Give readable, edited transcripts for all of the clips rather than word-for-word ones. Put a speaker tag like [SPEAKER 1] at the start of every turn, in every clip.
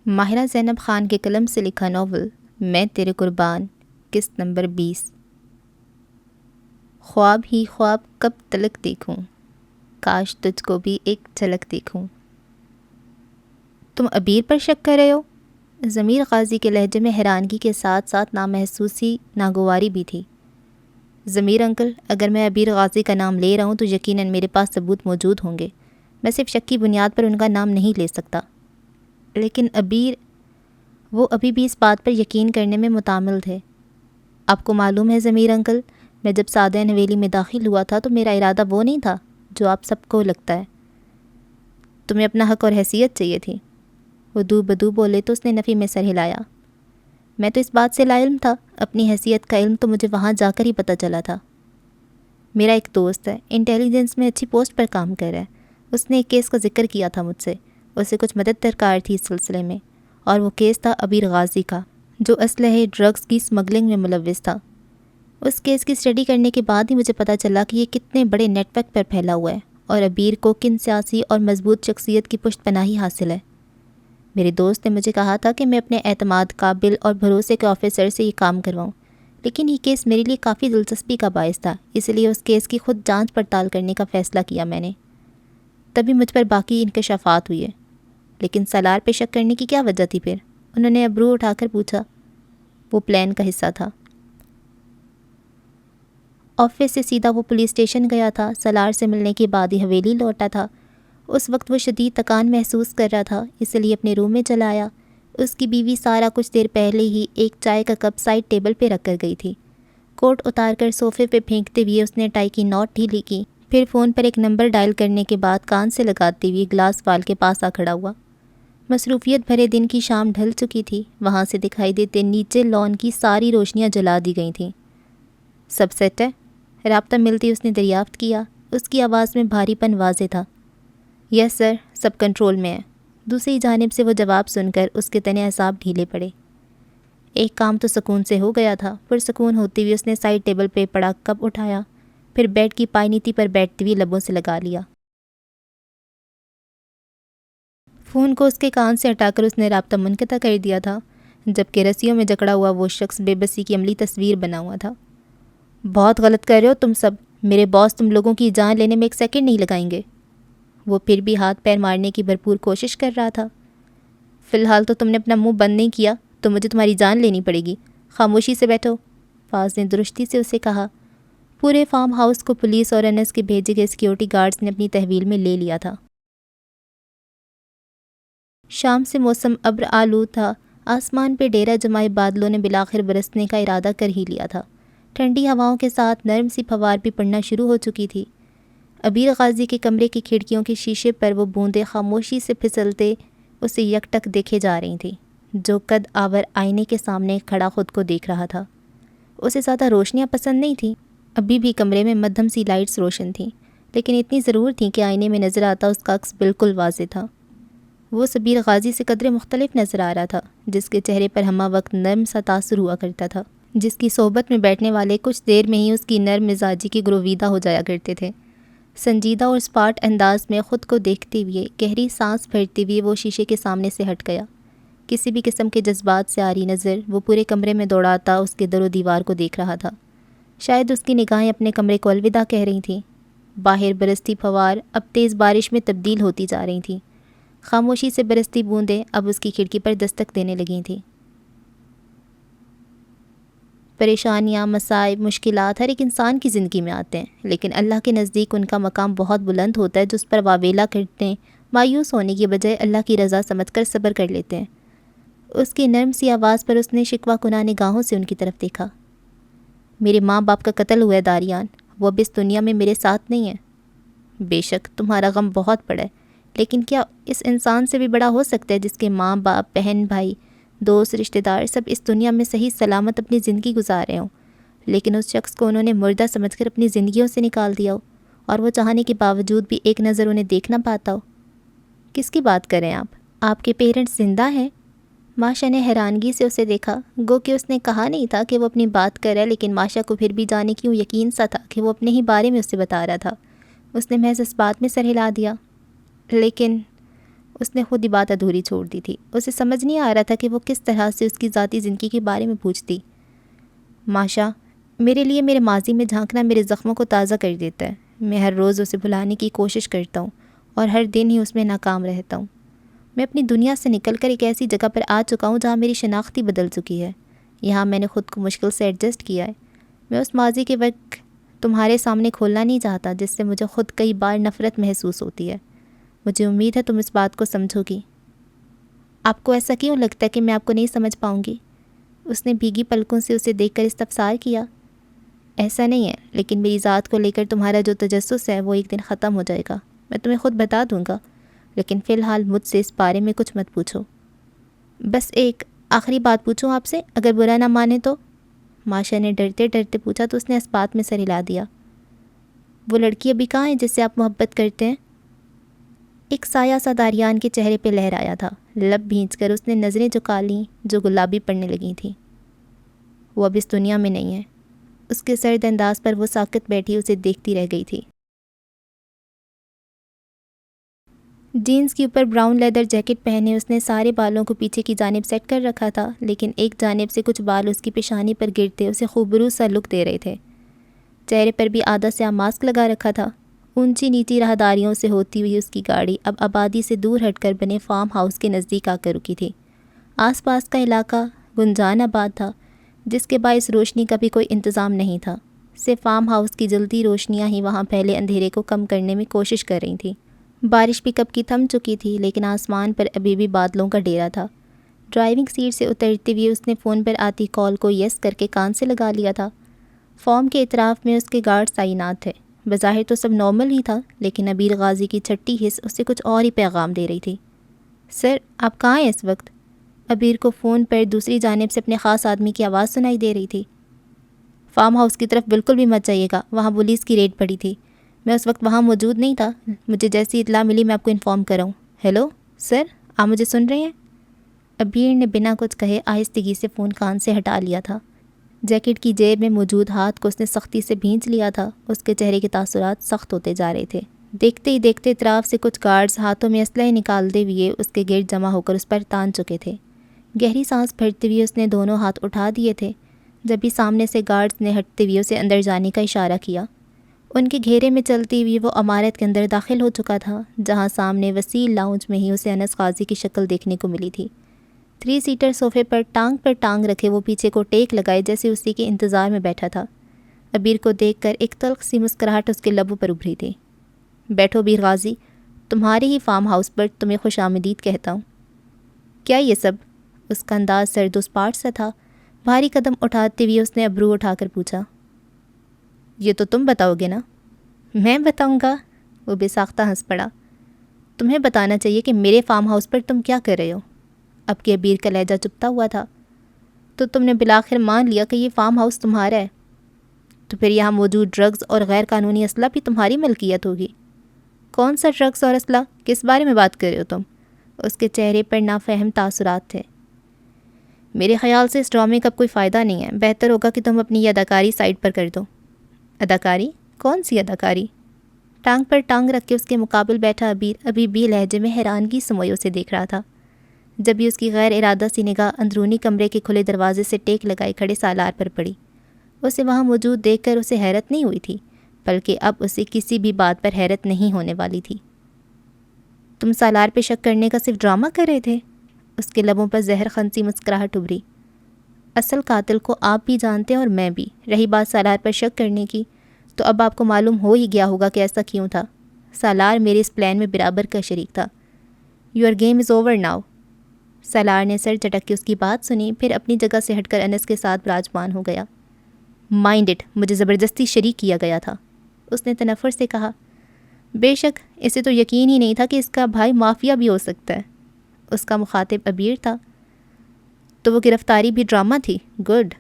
[SPEAKER 1] ماہرہ زینب خان کے قلم سے لکھا ناول میں تیرے قربان، قسط نمبر 20۔ خواب ہی خواب کب تلک دیکھوں، کاش تجھ کو بھی ایک جھلک دیکھوں۔ تم ابیر پر شک کر رہے ہو؟ ضمیر غازی کے لہجے میں حیرانگی کے ساتھ ساتھ نامحسوسی ناگواری بھی تھی۔ ضمیر انکل، اگر میں ابیر غازی کا نام لے رہا ہوں تو یقیناً میرے پاس ثبوت موجود ہوں گے۔ میں صرف شک کی بنیاد پر ان کا نام نہیں لے سکتا۔ لیکن ابیر، وہ ابھی بھی اس بات پر یقین کرنے میں متعامل تھے۔ آپ کو معلوم ہے ضمیر انکل، میں جب سعدین حویلی میں داخل ہوا تھا تو میرا ارادہ وہ نہیں تھا جو آپ سب کو لگتا ہے۔ تمہیں اپنا حق اور حیثیت چاہیے تھی۔ وہ دو بدو بولے تو اس نے نفی میں سر ہلایا۔ میں تو اس بات سے لا علم تھا، اپنی حیثیت کا علم تو مجھے وہاں جا کر ہی پتہ چلا تھا۔ میرا ایک دوست ہے، انٹیلیجنس میں اچھی پوسٹ پر کام کر رہا ہے۔ اس نے ایک کیس کا ذکر کیا تھا مجھ سے، اسے کچھ مدد درکار تھی اس سلسلے میں، اور وہ کیس تھا ابیر غازی کا، جو اسلحے ڈرگز کی سمگلنگ میں ملوث تھا۔ اس کیس کی اسٹڈی کرنے کے بعد ہی مجھے پتہ چلا کہ یہ کتنے بڑے نیٹ ورک پر پھیلا ہوا ہے اور ابیر کو کن سیاسی اور مضبوط شخصیت کی پشت پناہی حاصل ہے۔ میرے دوست نے مجھے کہا تھا کہ میں اپنے اعتماد قابل اور بھروسے کے آفیسر سے یہ کام کرواؤں، لیکن یہ کیس میرے لیے کافی دلچسپی کا باعث تھا، اس لیے اس کیس کی خود جانچ پڑتال کرنے کا فیصلہ کیا میں نے۔ تبھی مجھ پر باقی انکشافات ہوئے۔ لیکن سالار پہ شک کرنے کی کیا وجہ تھی پھر؟ انہوں نے ابرو اٹھا کر پوچھا۔ وہ پلان کا حصہ تھا۔ آفس سے سیدھا وہ پولیس اسٹیشن گیا تھا۔ سالار سے ملنے کے بعد ہی حویلی لوٹا تھا۔ اس وقت وہ شدید تکان محسوس کر رہا تھا، اس لیے اپنے روم میں چلا آیا۔ اس کی بیوی سارا کچھ دیر پہلے ہی ایک چائے کا کپ سائڈ ٹیبل پہ رکھ کر گئی تھی۔ کوٹ اتار کر صوفے پہ پھینکتے ہوئے اس نے ٹائی کی نوٹ ڈھیلی کی، پھر فون پر ایک نمبر ڈائل کرنے کے بعد کان سے لگاتے ہوئے گلاس وال کے پاس آ کھڑا ہوا۔ مصروفیت بھرے دن کی شام ڈھل چکی تھی۔ وہاں سے دکھائی دیتے نیچے لان کی ساری روشنیاں جلا دی گئی تھیں۔ سب سیٹ ہے؟ رابطہ ملتی اس نے دریافت کیا۔ اس کی آواز میں بھاری پن واضح تھا۔ یس سر، سب کنٹرول میں ہے۔ دوسری جانب سے وہ جواب سن کر اس کے تنے اعصاب ڈھیلے پڑے۔ ایک کام تو سکون سے ہو گیا تھا۔ پرسکون ہوتے ہوئے اس نے سائڈ ٹیبل پہ پڑا کپ اٹھایا، پھر بیڈ کی پائنیتی پر بیٹھتے ہوئے لبوں سے لگا لیا۔ فون کو اس کے کان سے ہٹا کر اس نے رابطہ منقطع کر دیا تھا، جبکہ رسیوں میں جکڑا ہوا وہ شخص بے بسی کی عملی تصویر بنا ہوا تھا۔ بہت غلط کر رہے ہو تم سب، میرے باس تم لوگوں کی جان لینے میں ایک سیکنڈ نہیں لگائیں گے۔ وہ پھر بھی ہاتھ پیر مارنے کی بھرپور کوشش کر رہا تھا۔ فی الحال تو تم نے اپنا منہ بند نہیں کیا تو مجھے تمہاری جان لینی پڑے گی۔ خاموشی سے بیٹھو، فاز نے درستی سے اسے کہا۔ پورے فارم ہاؤس کو پولیس اور NS کے بھیجے گئے سیکیورٹی گارڈز نے اپنی تحویل میں لے لیا تھا۔ شام سے موسم ابر آلود تھا۔ آسمان پہ ڈیرہ جمائے بادلوں نے بالآخر برسنے کا ارادہ کر ہی لیا تھا۔ ٹھنڈی ہواؤں کے ساتھ نرم سی پھوار بھی پڑنا شروع ہو چکی تھی۔ ابیر غازی کے کمرے کی کھڑکیوں کے شیشے پر وہ بوندیں خاموشی سے پھسلتے اسے یکٹک دیکھے جا رہی تھیں، جو قد آور آئینے کے سامنے کھڑا خود کو دیکھ رہا تھا۔ اسے زیادہ روشنیاں پسند نہیں تھیں۔ ابھی بھی کمرے میں مدھم سی لائٹس روشن تھیں، لیکن اتنی ضرور تھیں کہ آئینے میں نظر آتا اس کا عکس بالکل واضح تھا۔ وہ ابیر غازی سے قدرے مختلف نظر آ رہا تھا، جس کے چہرے پر ہمہ وقت نرم سا تاثر ہوا کرتا تھا، جس کی صحبت میں بیٹھنے والے کچھ دیر میں ہی اس کی نرم مزاجی کی گرویدہ ہو جایا کرتے تھے۔ سنجیدہ اور اسپاٹ انداز میں خود کو دیکھتے ہوئے گہری سانس بھرتے ہوئے وہ شیشے کے سامنے سے ہٹ گیا۔ کسی بھی قسم کے جذبات سے آری نظر وہ پورے کمرے میں دوڑاتا اس کے در و دیوار کو دیکھ رہا تھا۔ شاید اس کی نگاہیں اپنے کمرے کو الوداع کہہ رہی تھیں۔ باہر برستی پھوار اب تیز بارش میں تبدیل ہوتی جا رہی تھیں۔ خاموشی سے برستی بوندیں اب اس کی کھڑکی پر دستک دینے لگی تھیں۔ پریشانیاں، مصائب، مشکلات ہر ایک انسان کی زندگی میں آتے ہیں، لیکن اللہ کے نزدیک ان کا مقام بہت بلند ہوتا ہے، جو اس پر واویلا کرتے مایوس ہونے کی بجائے اللہ کی رضا سمجھ کر صبر کر لیتے ہیں۔ اس کی نرم سی آواز پر اس نے شکوہ کناہ نگاہوں سے ان کی طرف دیکھا۔ میرے ماں باپ کا قتل ہوا ہے داریان، وہ اب اس دنیا میں میرے ساتھ نہیں ہیں۔ بے شک تمہارا غم بہت بڑا ہے، لیکن کیا اس انسان سے بھی بڑا ہو سکتا ہے جس کے ماں باپ، بہن بھائی، دوست، رشتہ دار سب اس دنیا میں صحیح سلامت اپنی زندگی گزار رہے ہوں، لیکن اس شخص کو انہوں نے مردہ سمجھ کر اپنی زندگیوں سے نکال دیا ہو، اور وہ چاہنے کے باوجود بھی ایک نظر انہیں دیکھ نہ پاتا ہو۔ کس کی بات کریں آپ کے پیرنٹس زندہ ہیں؟ ماشا نے حیرانگی سے اسے دیکھا، گو کہ اس نے کہا نہیں تھا کہ وہ اپنی بات کر رہا ہے، لیکن ماشا کو پھر بھی جانے کیوں یقین سا تھا کہ وہ اپنے ہی بارے میں اسے بتا رہا تھا۔ اس نے محض اس بات میں سر ہلا دیا۔ لیکن اس نے خود ہی بات ادھوری چھوڑ دی تھی. اسے سمجھ نہیں آ رہا تھا کہ وہ کس طرح سے اس کی ذاتی زندگی کے بارے میں پوچھتی. ماشا، میرے لیے میرے ماضی میں جھانکنا میرے زخموں کو تازہ کر دیتا ہے. میں ہر روز اسے بھلانے کی کوشش کرتا ہوں اور ہر دن ہی اس میں ناکام رہتا ہوں. میں اپنی دنیا سے نکل کر ایک ایسی جگہ پر آ چکا ہوں جہاں میری شناخت ہی بدل چکی ہے. یہاں میں نے خود کو مشکل سے ایڈجسٹ کیا ہے. میں اس ماضی کے وقت تمہارے سامنے کھولنا نہیں چاہتا جس سے مجھے خود کئی بار نفرت محسوس ہوتی ہے. مجھے امید ہے تم اس بات کو سمجھو گی. آپ کو ایسا کیوں لگتا ہے کہ میں آپ کو نہیں سمجھ پاؤں گی؟ اس نے بھیگی پلکوں سے اسے دیکھ کر استفسار کیا. ایسا نہیں ہے، لیکن میری ذات کو لے کر تمہارا جو تجسس ہے وہ ایک دن ختم ہو جائے گا. میں تمہیں خود بتا دوں گا، لیکن فی الحال مجھ سے اس بارے میں کچھ مت پوچھو. بس ایک آخری بات پوچھوں آپ سے، اگر برا نہ مانے تو؟ ماشا نے ڈرتے ڈرتے پوچھا تو اس نے اس بات میں سر ہلا دیا. وہ لڑکی ابھی کہاں ہے جس سے آپ محبت کرتے ہیں؟ ایک سایہ سا داریان کے چہرے پہ لہر آیا تھا. لب بھینچ کر اس نے نظریں جھکا لیں جو گلابی پڑنے لگی تھیں. وہ اب اس دنیا میں نہیں ہے. اس کے سرد انداز پر وہ ساکت بیٹھی اسے دیکھتی رہ گئی تھی. جینز کے اوپر براؤن لیدر جیکٹ پہنے اس نے سارے بالوں کو پیچھے کی جانب سیٹ کر رکھا تھا، لیکن ایک جانب سے کچھ بال اس کی پیشانی پر گرتے اسے خوبصورت سا لک دے رہے تھے. چہرے پر بھی آدھا سیاہ ماسک لگا رکھا تھا. اونچی نیچی راہداریوں سے ہوتی ہوئی اس کی گاڑی اب آبادی سے دور ہٹ کر بنے فارم ہاؤس کے نزدیک آ کر رکی تھی. آس پاس کا علاقہ گنجان آباد تھا، جس کے باعث روشنی کا بھی کوئی انتظام نہیں تھا. صرف فارم ہاؤس کی جلتی روشنیاں ہی وہاں پھیلے اندھیرے کو کم کرنے میں کوشش کر رہی تھیں. بارش بھی کب کی تھم چکی تھی، لیکن آسمان پر ابھی بھی بادلوں کا ڈیرا تھا. ڈرائیونگ سیٹ سے اترتے ہوئے اس نے فون پر آتی کال کو یس کر کے کان سے لگا لیا تھا. فارم کے اطراف میں اس کے گارڈ تعینات تھے. بظاہر تو سب نارمل ہی تھا، لیکن عبیر غازی کی چھٹی حس اسے کچھ اور ہی پیغام دے رہی تھی. سر، آپ کہاں ہیں اس وقت؟ عبیر کو فون پر دوسری جانب سے اپنے خاص آدمی کی آواز سنائی دے رہی تھی. فارم ہاؤس کی طرف بالکل بھی مت جائیے گا، وہاں پولیس کی ریڈ پڑی تھی. میں اس وقت وہاں موجود نہیں تھا. مجھے جیسی اطلاع ملی میں آپ کو انفارم کراؤں. ہیلو سر، آپ مجھے سن رہے ہیں؟ عبیر نے بنا کچھ کہے آہستگی سے فون کان سے ہٹا لیا تھا. جیکٹ کی جیب میں موجود ہاتھ کو اس نے سختی سے بھینچ لیا تھا. اس کے چہرے کے تاثرات سخت ہوتے جا رہے تھے. دیکھتے ہی دیکھتے اطراف سے کچھ گارڈز ہاتھوں میں اسلحے نکالتے ہوئے اس کے گرد جمع ہو کر اس پر تان چکے تھے. گہری سانس بھرتے ہوئے اس نے دونوں ہاتھ اٹھا دیے تھے. جب بھی سامنے سے گارڈز نے ہٹتے ہوئے اسے اندر جانے کا اشارہ کیا. ان کے گھیرے میں چلتی ہوئی وہ عمارت کے اندر داخل ہو چکا تھا، جہاں سامنے وسیع لاؤنج میں ہی اسے انس غازی کی شکل دیکھنے کو ملی تھی. 3 سیٹر صوفے پر ٹانگ رکھے وہ پیچھے کو ٹیک لگائے جیسے اسی کے انتظار میں بیٹھا تھا. عبیر کو دیکھ کر ایک تلخ سی مسکراہٹ اس کے لبوں پر ابھری تھی. بیٹھو عبیر غازی، تمہارے ہی فارم ہاؤس پر تمہیں خوش آمدید کہتا ہوں. کیا یہ سب؟ اس کا انداز سرد و سپاٹ سا تھا. بھاری قدم اٹھاتے ہوئے اس نے ابرو اٹھا کر پوچھا. یہ تو تم بتاؤ گے نا؟ میں بتاؤں گا؟ وہ بے ساختہ ہنس پڑا. تمہیں بتانا چاہیے کہ میرے فارم ہاؤس پر تم کیا کر رہے ہو. اب کہ عبیر کا لہجہ چپتا ہوا تھا. تو تم نے بالآخر مان لیا کہ یہ فارم ہاؤس تمہارا ہے؟ تو پھر یہاں موجود ڈرگز اور غیر قانونی اسلحہ بھی تمہاری ملکیت ہوگی. کون سا ڈرگز اور اسلحہ؟ کس بارے میں بات کر رہے ہو تم؟ اس کے چہرے پر نافہم تاثرات تھے. میرے خیال سے اس ڈرامے کا کوئی فائدہ نہیں ہے. بہتر ہوگا کہ تم اپنی یہ اداکاری سائڈ پر کر دو. اداکاری؟ کون سی اداکاری؟ ٹانگ پر ٹانگ رکھ کے اس کے مقابل بیٹھا عبیر ابھی بھی لہجے میں حیرانگی سموئے سے دیکھ رہا تھا. جب بھی اس کی غیر ارادہ سی نگاہ اندرونی کمرے کے کھلے دروازے سے ٹیک لگائے کھڑے سالار پر پڑی. اسے وہاں موجود دیکھ کر اسے حیرت نہیں ہوئی تھی، بلکہ اب اسے کسی بھی بات پر حیرت نہیں ہونے والی تھی. تم سالار پہ شک کرنے کا صرف ڈرامہ کر رہے تھے؟ اس کے لبوں پر زہر خنسی مسکراہٹ ابھری. اصل قاتل کو آپ بھی جانتے ہیں اور میں بھی. رہی بات سالار پر شک کرنے کی، تو اب آپ کو معلوم ہو ہی گیا ہوگا کہ ایسا کیوں تھا. سالار میرے اس پلان میں برابر کا شریک تھا. Your game is over now. Salar نے سر چٹک کے اس کی بات سنی، پھر اپنی جگہ سے ہٹ کر انس کے ساتھ براجمان ہو گیا. مائنڈ اٹ، مجھے زبردستی شریک کیا گیا تھا، اس نے تنفر سے کہا. بے شک، اسے تو یقین ہی نہیں تھا کہ اس کا بھائی مافیا بھی ہو سکتا ہے. اس کا مخاطب عبیر تھا. تو وہ گرفتاری بھی ڈرامہ تھی؟ گڈ.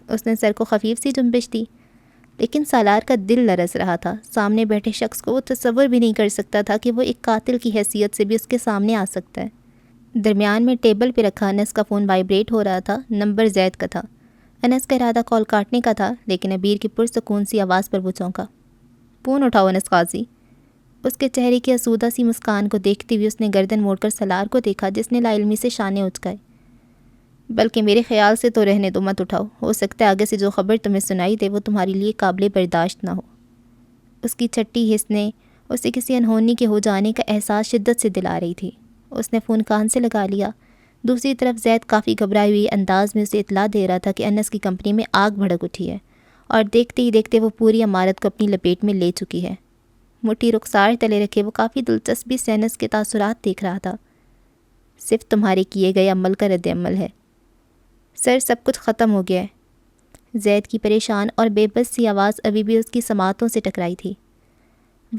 [SPEAKER 1] اس نے سر کو خفیف سی جنبش دی. لیکن سالار کا دل لرز رہا تھا. سامنے بیٹھے شخص کو وہ تصور بھی نہیں کر سکتا تھا کہ وہ ایک قاتل کی حیثیت سے بھی اس کے سامنے آ سکتا ہے. درمیان میں ٹیبل پہ رکھا انس کا فون وائبریٹ ہو رہا تھا. نمبر زید کا تھا. انس کا ارادہ کال کاٹنے کا تھا، لیکن عبیر کی پرسکون سی آواز پر وہ چونکا. فون اٹھاؤ انس غازی. اس کے چہرے کی آسودہ سی مسکان کو دیکھتے ہوئے اس نے گردن موڑ کر سالار کو دیکھا جس نے لا علمی سے شانے اچکائے۔ بلکہ میرے خیال سے تو رہنے دو، مت اٹھاؤ، ہو سکتا ہے آگے سے جو خبر تمہیں سنائی دے وہ تمہارے لیے قابل برداشت نہ ہو۔ اس کی چھٹی حس نے اسے کسی انہونی کے ہو جانے کا احساس شدت سے دلا رہی تھی۔ اس نے فون کان سے لگا لیا۔ دوسری طرف زید کافی گھبرائے ہوئے انداز میں اسے اطلاع دے رہا تھا کہ انس کی کمپنی میں آگ بھڑک اٹھی ہے اور دیکھتے ہی دیکھتے وہ پوری عمارت کو اپنی لپیٹ میں لے چکی ہے۔ مٹھی رخسار تلے رکھے وہ کافی دلچسپی سے انس کے تاثرات دیکھ رہا تھا۔ صرف تمہارے کیے گئے عمل کا رد عمل ہے سر، سب کچھ ختم ہو گیا ہے۔ زید کی پریشان اور بے بس سی آواز ابھی بھی اس کی سماعتوں سے ٹکرائی تھی۔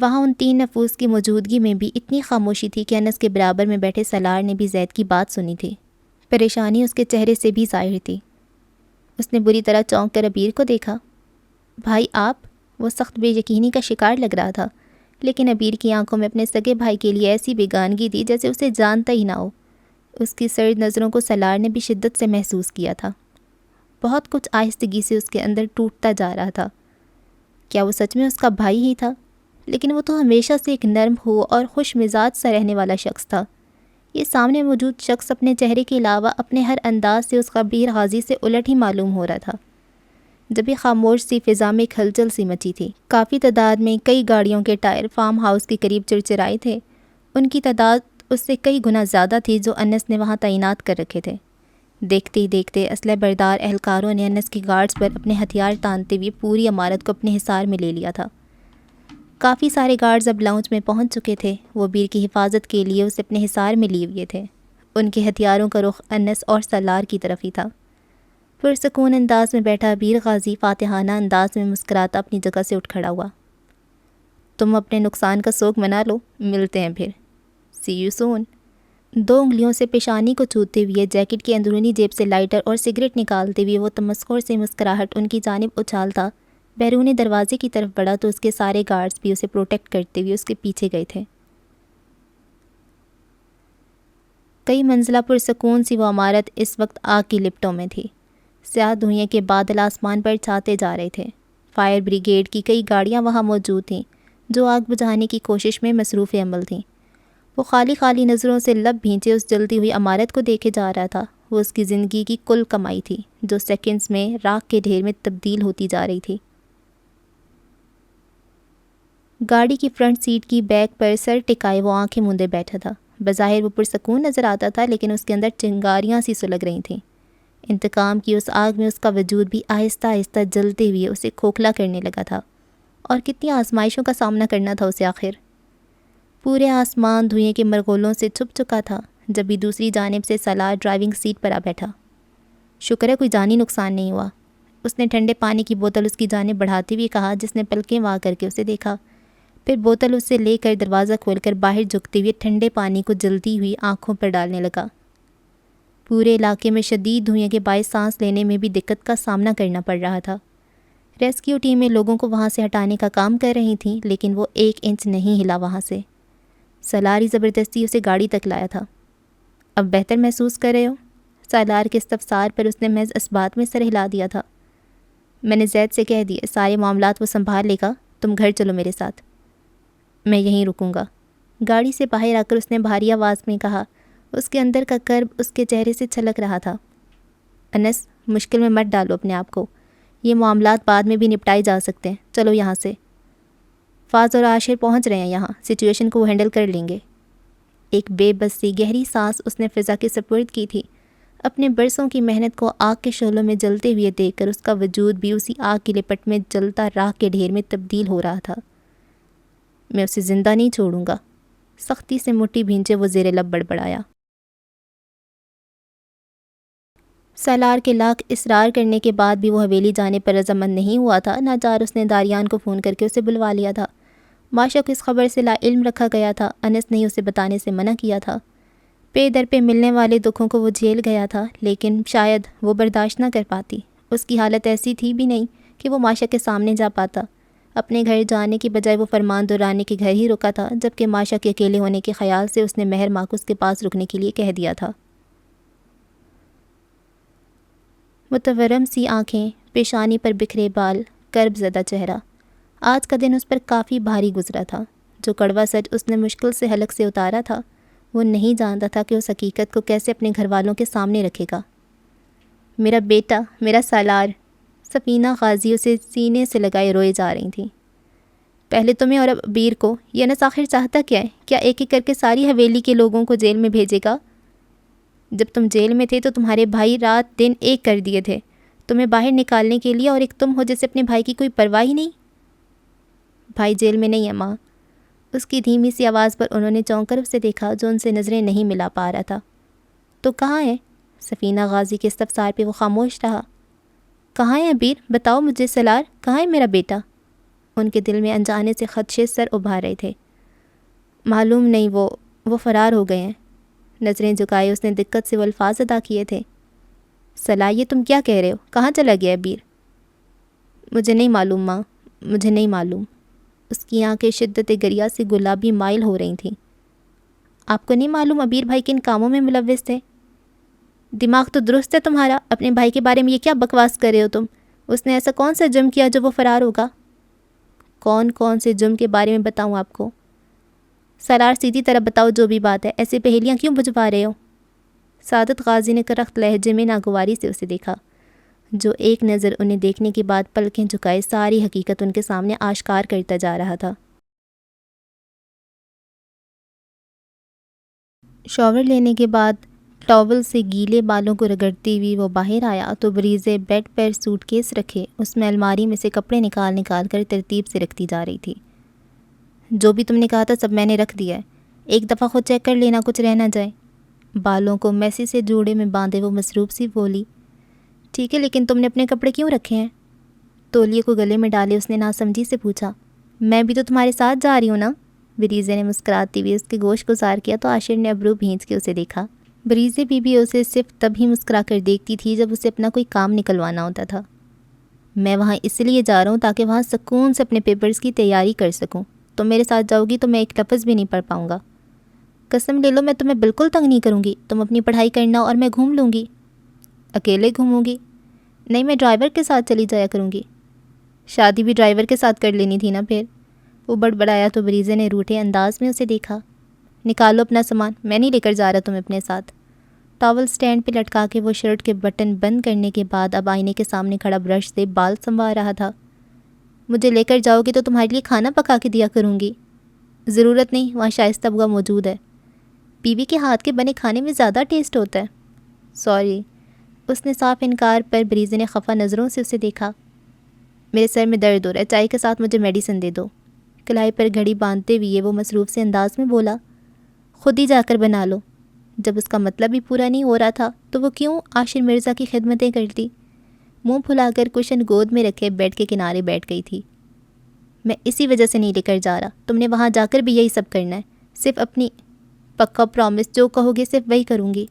[SPEAKER 1] وہاں ان تین نفوس کی موجودگی میں بھی اتنی خاموشی تھی کہ انس کے برابر میں بیٹھے سالار نے بھی زید کی بات سنی تھی۔ پریشانی اس کے چہرے سے بھی ظاہر تھی۔ اس نے بری طرح چونک کر ابیر کو دیکھا۔ بھائی آپ؟ وہ سخت بے یقینی کا شکار لگ رہا تھا، لیکن ابیر کی آنکھوں میں اپنے سگے بھائی کے لیے ایسی بیگانگی تھی جیسے اسے جانتا ہی نہ ہو۔ اس کی سرد نظروں کو سالار نے بھی شدت سے محسوس کیا تھا۔ بہت کچھ آہستگی سے اس کے اندر ٹوٹتا جا رہا تھا۔ کیا وہ سچ میں اس کا بھائی ہی تھا؟ لیکن وہ تو ہمیشہ سے ایک نرم ہو اور خوش مزاج سا رہنے والا شخص تھا۔ یہ سامنے موجود شخص اپنے چہرے کے علاوہ اپنے ہر انداز سے اس خبیر غازی سے الٹ ہی معلوم ہو رہا تھا۔ جب یہ خاموش سی فضا میں ایک ہلچل سی مچی تھی۔ کافی تعداد میں کئی گاڑیوں کے ٹائر فارم ہاؤس کے قریب چرچرائے تھے۔ ان کی تعداد اس سے کئی گنا زیادہ تھی جو انس نے وہاں تعینات کر رکھے تھے۔ دیکھتے ہی دیکھتے اسلحہ بردار اہلکاروں نے انس کی گارڈز پر اپنے ہتھیار تانتے ہوئے پوری عمارت کو اپنے حصار میں لے لیا تھا۔ کافی سارے گارڈز اب لاؤنج میں پہنچ چکے تھے۔ وہ بیر کی حفاظت کے لیے اسے اپنے حصار میں لیے ہوئے تھے۔ ان کے ہتھیاروں کا رخ انس اور سالار کی طرف ہی تھا۔ پرسکون انداز میں بیٹھا بیر غازی فاتحانہ انداز میں مسکراتا اپنی جگہ سے اٹھ کھڑا ہوا۔ تم اپنے نقصان کا سوگ منا لو، ملتے ہیں پھر، سی یو سون۔ دو انگلیوں سے پیشانی کو چھوتے ہوئے جیکٹ کی اندرونی جیب سے لائٹر اور سگریٹ نکالتے ہوئے وہ تمسخر سے مسکراہٹ ان کی جانب اچھالتا بیرون دروازے کی طرف بڑھا تو اس کے سارے گارڈز بھی اسے پروٹیکٹ کرتے ہوئے اس کے پیچھے گئے تھے۔ کئی منزلہ پرسکون سی وہ عمارت اس وقت آگ کی لپٹوں میں تھی۔ سیاہ دھوئیں کے بادل آسمان پر چھاتے جا رہے تھے۔ فائر بریگیڈ کی کئی گاڑیاں وہاں موجود تھیں جو آگ بجھانے کی کوشش میں مصروف عمل تھیں۔ وہ خالی خالی نظروں سے لب بھینچے اس جلتی ہوئی عمارت کو دیکھے جا رہا تھا۔ وہ اس کی زندگی کی کل کمائی تھی جو سیکنڈز میں راکھ کے ڈھیر میں تبدیل ہوتی جا رہی تھی۔ گاڑی کی فرنٹ سیٹ کی بیک پر سر ٹکائے وہ آنکھیں موندے بیٹھا تھا۔ بظاہر وہ پرسکون نظر آتا تھا لیکن اس کے اندر چنگاریاں سی سلگ رہی تھیں۔ انتقام کی اس آگ میں اس کا وجود بھی آہستہ آہستہ جلتے ہوئے اسے کھوکھلا کرنے لگا تھا۔ اور کتنی آزمائشوں کا سامنا کرنا تھا اسے آخر۔ پورے آسمان دھوئیں کے مرغولوں سے چھپ چکا تھا جب بھی دوسری جانب سے سالار ڈرائیونگ سیٹ پر آ بیٹھا۔ شکر ہے کوئی جانی نقصان نہیں ہوا، اس نے ٹھنڈے پانی کی بوتل اس کی جانب بڑھاتے ہوئے کہا جس نے پلکیں وا کر کے اسے دیکھا۔ پھر بوتل اس سے لے کر دروازہ کھول کر باہر جھکتے ہوئے ٹھنڈے پانی کو جلتی ہوئی آنکھوں پر ڈالنے لگا۔ پورے علاقے میں شدید دھوئیں کے باعث سانس لینے میں بھی دقت کا سامنا کرنا پڑ رہا تھا۔ ریسکیو ٹیمیں لوگوں کو وہاں سے ہٹانے کا کام کر رہی تھیں لیکن وہ ایک انچ نہیں ہلا وہاں سے۔ سالار زبردستی اسے گاڑی تک لایا تھا۔ اب بہتر محسوس کر رہے ہو؟ سالار کے استفسار پر اس نے محض اس بات میں سر ہلا دیا تھا۔ میں نے زید سے کہہ دیا سارے معاملات وہ سنبھال لے گا، تم گھر چلو میرے ساتھ، میں یہیں رکوں گا۔ گاڑی سے باہر آ کر اس نے بھاری آواز میں کہا۔ اس کے اندر کا کرب اس کے چہرے سے چھلک رہا تھا۔ انس، مشکل میں مت ڈالو اپنے آپ کو، یہ معاملات بعد میں بھی نپٹائے جا سکتے ہیں، چلو یہاں سے۔ فاض اور عاشر پہنچ رہے ہیں یہاں، سچویشن کو وہ ہینڈل کر لیں گے۔ ایک بے بس سی گہری سانس اس نے فضا کے سپرد کی تھی۔ اپنے برسوں کی محنت کو آگ کے شعلوں میں جلتے ہوئے دیکھ کر اس کا وجود بھی اسی آگ کی لپٹ میں جلتا راکھ کے ڈھیر میں تبدیل ہو رہا تھا۔ میں اسے زندہ نہیں چھوڑوں گا، سختی سے مٹھی بھینچے وہ زیر لب بڑبڑایا۔ سالار کے لاکھ اصرار کرنے کے بعد بھی وہ حویلی جانے پر رضامند نہیں ہوا تھا۔ ناچار اس نے داریان کو فون کر کے اسے بلوا لیا تھا۔ ماشا کو اس خبر سے لا علم رکھا گیا تھا۔ انس نے اسے بتانے سے منع کیا تھا۔ پے در پہ ملنے والے دکھوں کو وہ جھیل گیا تھا لیکن شاید وہ برداشت نہ کر پاتی۔ اس کی حالت ایسی تھی بھی نہیں کہ وہ ماشا کے سامنے جا پاتا۔ اپنے گھر جانے کی بجائے وہ فرمان درانے کے گھر ہی رکا تھا جبکہ ماشا کے اکیلے ہونے کے خیال سے اس نے مہر ماکوس کے پاس رکنے کے لیے کہہ دیا تھا۔ متورم سی آنکھیں، پیشانی پر بکھرے بال، کرب زدہ چہرہ۔ آج کا دن اس پر کافی بھاری گزرا تھا۔ جو کڑوا سچ اس نے مشکل سے حلق سے اتارا تھا، وہ نہیں جانتا تھا کہ اس حقیقت کو کیسے اپنے گھر والوں کے سامنے رکھے گا۔ میرا بیٹا، میرا سالار، سفینہ غازی اسے سینے سے لگائے روئے جا رہی تھیں۔ پہلے تمہیں اور اب ابیر کو، یہ انس آخر چاہتا کیا ہے؟ کیا ایک ایک کر کے ساری حویلی کے لوگوں کو جیل میں بھیجے گا؟ جب تم جیل میں تھے تو تمہارے بھائی رات دن ایک کر دیے تھے تمہیں باہر نکالنے کے لیے، اور ایک تم ہو جیسے اپنے بھائی کی کوئی پرواہ ہی نہیں۔ بھائی جیل میں نہیں ہے ماں۔ اس کی دھیمی سی آواز پر انہوں نے چونک کر اسے دیکھا جو ان سے نظریں نہیں ملا پا رہا تھا۔ تو کہاں ہے؟ سفینہ غازی کے استفسار پہ وہ خاموش رہا۔ کہاں ہے ابیر؟ بتاؤ مجھے سالار، کہاں ہے میرا بیٹا؟ ان کے دل میں انجانے سے خدشے سر ابھار رہے تھے۔ معلوم نہیں، وہ فرار ہو گئے ہیں۔ نظریں جھکائے اس نے دقت سے وہ الفاظ ادا کیے تھے۔ صلاح، یہ تم کیا کہہ رہے ہو؟ کہاں چلا گیا ابیر؟ مجھے نہیں معلوم ماں، مجھے نہیں معلوم۔ اس کی آنکھیں شدت گریہ سے گلابی مائل ہو رہی تھیں۔ آپ کو نہیں معلوم ابیر بھائی کن کاموں میں ملوث تھے؟ دماغ تو درست ہے تمہارا، اپنے بھائی کے بارے میں یہ کیا بکواس کر رہے ہو تم؟ اس نے ایسا کون سا جرم کیا جو وہ فرار ہوگا؟ کون سے جرم کے بارے میں بتاؤں آپ کو؟ سالار سیدھی طرح بتاؤ جو بھی بات ہے، ایسے پہیلیاں کیوں بجھوا رہے ہو؟ سعادت غازی نے کرخت لہجے میں ناگواری سے اسے دیکھا، جو ایک نظر انہیں دیکھنے کے بعد پلکیں جھکائے ساری حقیقت ان کے سامنے آشکار کرتا جا رہا تھا۔ شاور لینے کے بعد ٹاول سے گیلے بالوں کو رگڑتی ہوئی وہ باہر آیا تو بریزے بیڈ پر سوٹ کیس رکھے اس میں الماری میں سے کپڑے نکال کر ترتیب سے رکھتی جا رہی تھی۔ جو بھی تم نے کہا تھا سب میں نے رکھ دیا ہے، ایک دفعہ خود چیک کر لینا کچھ رہ نہ جائے۔ بالوں کو میسی سے جوڑے میں باندھے وہ مصروف سی بولی۔ ٹھیک ہے، لیکن تم نے اپنے کپڑے کیوں رکھے ہیں؟ تولیے کو گلے میں ڈالے اس نے ناسمجھی سے پوچھا۔ میں بھی تو تمہارے ساتھ جا رہی ہوں نا؟ بریزے نے مسکراتی ہوئی اس کے گوش گزار کیا تو عاشر نے ابرو بھینچ کے اسے دیکھا۔ بریزے بھی اسے صرف تب ہی مسکرا کر دیکھتی تھی جب اسے اپنا کوئی کام نکلوانا ہوتا تھا۔ میں وہاں اس لیے جا رہا ہوں تاکہ وہاں سکون سے اپنے پیپرز کی تیاری کر سکوں۔ تم میرے ساتھ جاؤ گی تو میں ایک لفظ بھی نہیں پڑھ پاؤں گا۔ قسم لے لو میں تمہیں بالکل تنگ نہیں کروں گی، تم اپنی پڑھائی کرنا اور میں گھوم لوں گی۔ اکیلے گھوموں گی؟ نہیں، میں ڈرائیور کے ساتھ چلی جایا کروں گی۔ شادی بھی ڈرائیور کے ساتھ کر لینی تھی نا پھر۔ وہ بڑبڑایا تو بریزے نے روٹھے انداز میں اسے دیکھا۔ نکالو اپنا سامان، میں نہیں لے کر جا رہا تمہیں اپنے ساتھ۔ ٹاول سٹینڈ پہ لٹکا کے وہ شرٹ کے بٹن بند کرنے کے بعد اب آئینے کے سامنے کھڑا برش سے بال سنوار رہا تھا۔ مجھے لے کر جاؤ گے تو تمہارے لیے کھانا پکا کے دیا کروں گی۔ ضرورت نہیں، وہاں شائستہ بوا موجود ہے۔ بیوی کے ہاتھ کے بنے کھانے میں زیادہ ٹیسٹ ہوتا ہے۔ سوری، اس نے صاف انکار پر بریزے نے خفا نظروں سے اسے دیکھا۔ میرے سر میں درد ہو رہا ہے، چائے کے ساتھ مجھے میڈیسن دے دو۔ کلائی پر گھڑی باندھتے ہوئے وہ مصروف سے انداز میں بولا۔ خود ہی جا کر بنا لو۔ جب اس کا مطلب ہی پورا نہیں ہو رہا تھا تو وہ کیوں عاشر مرزا کی خدمتیں کرتی؟ منہ پھلا کر کشن گود میں رکھے بیڈ کے کنارے بیٹھ گئی تھی۔ میں اسی وجہ سے نہیں لے کر جا رہا، تم نے وہاں جا کر بھی یہی سب کرنا ہے، صرف اپنی پکا پرومس، جو کہو گے صرف وہی کروں گی۔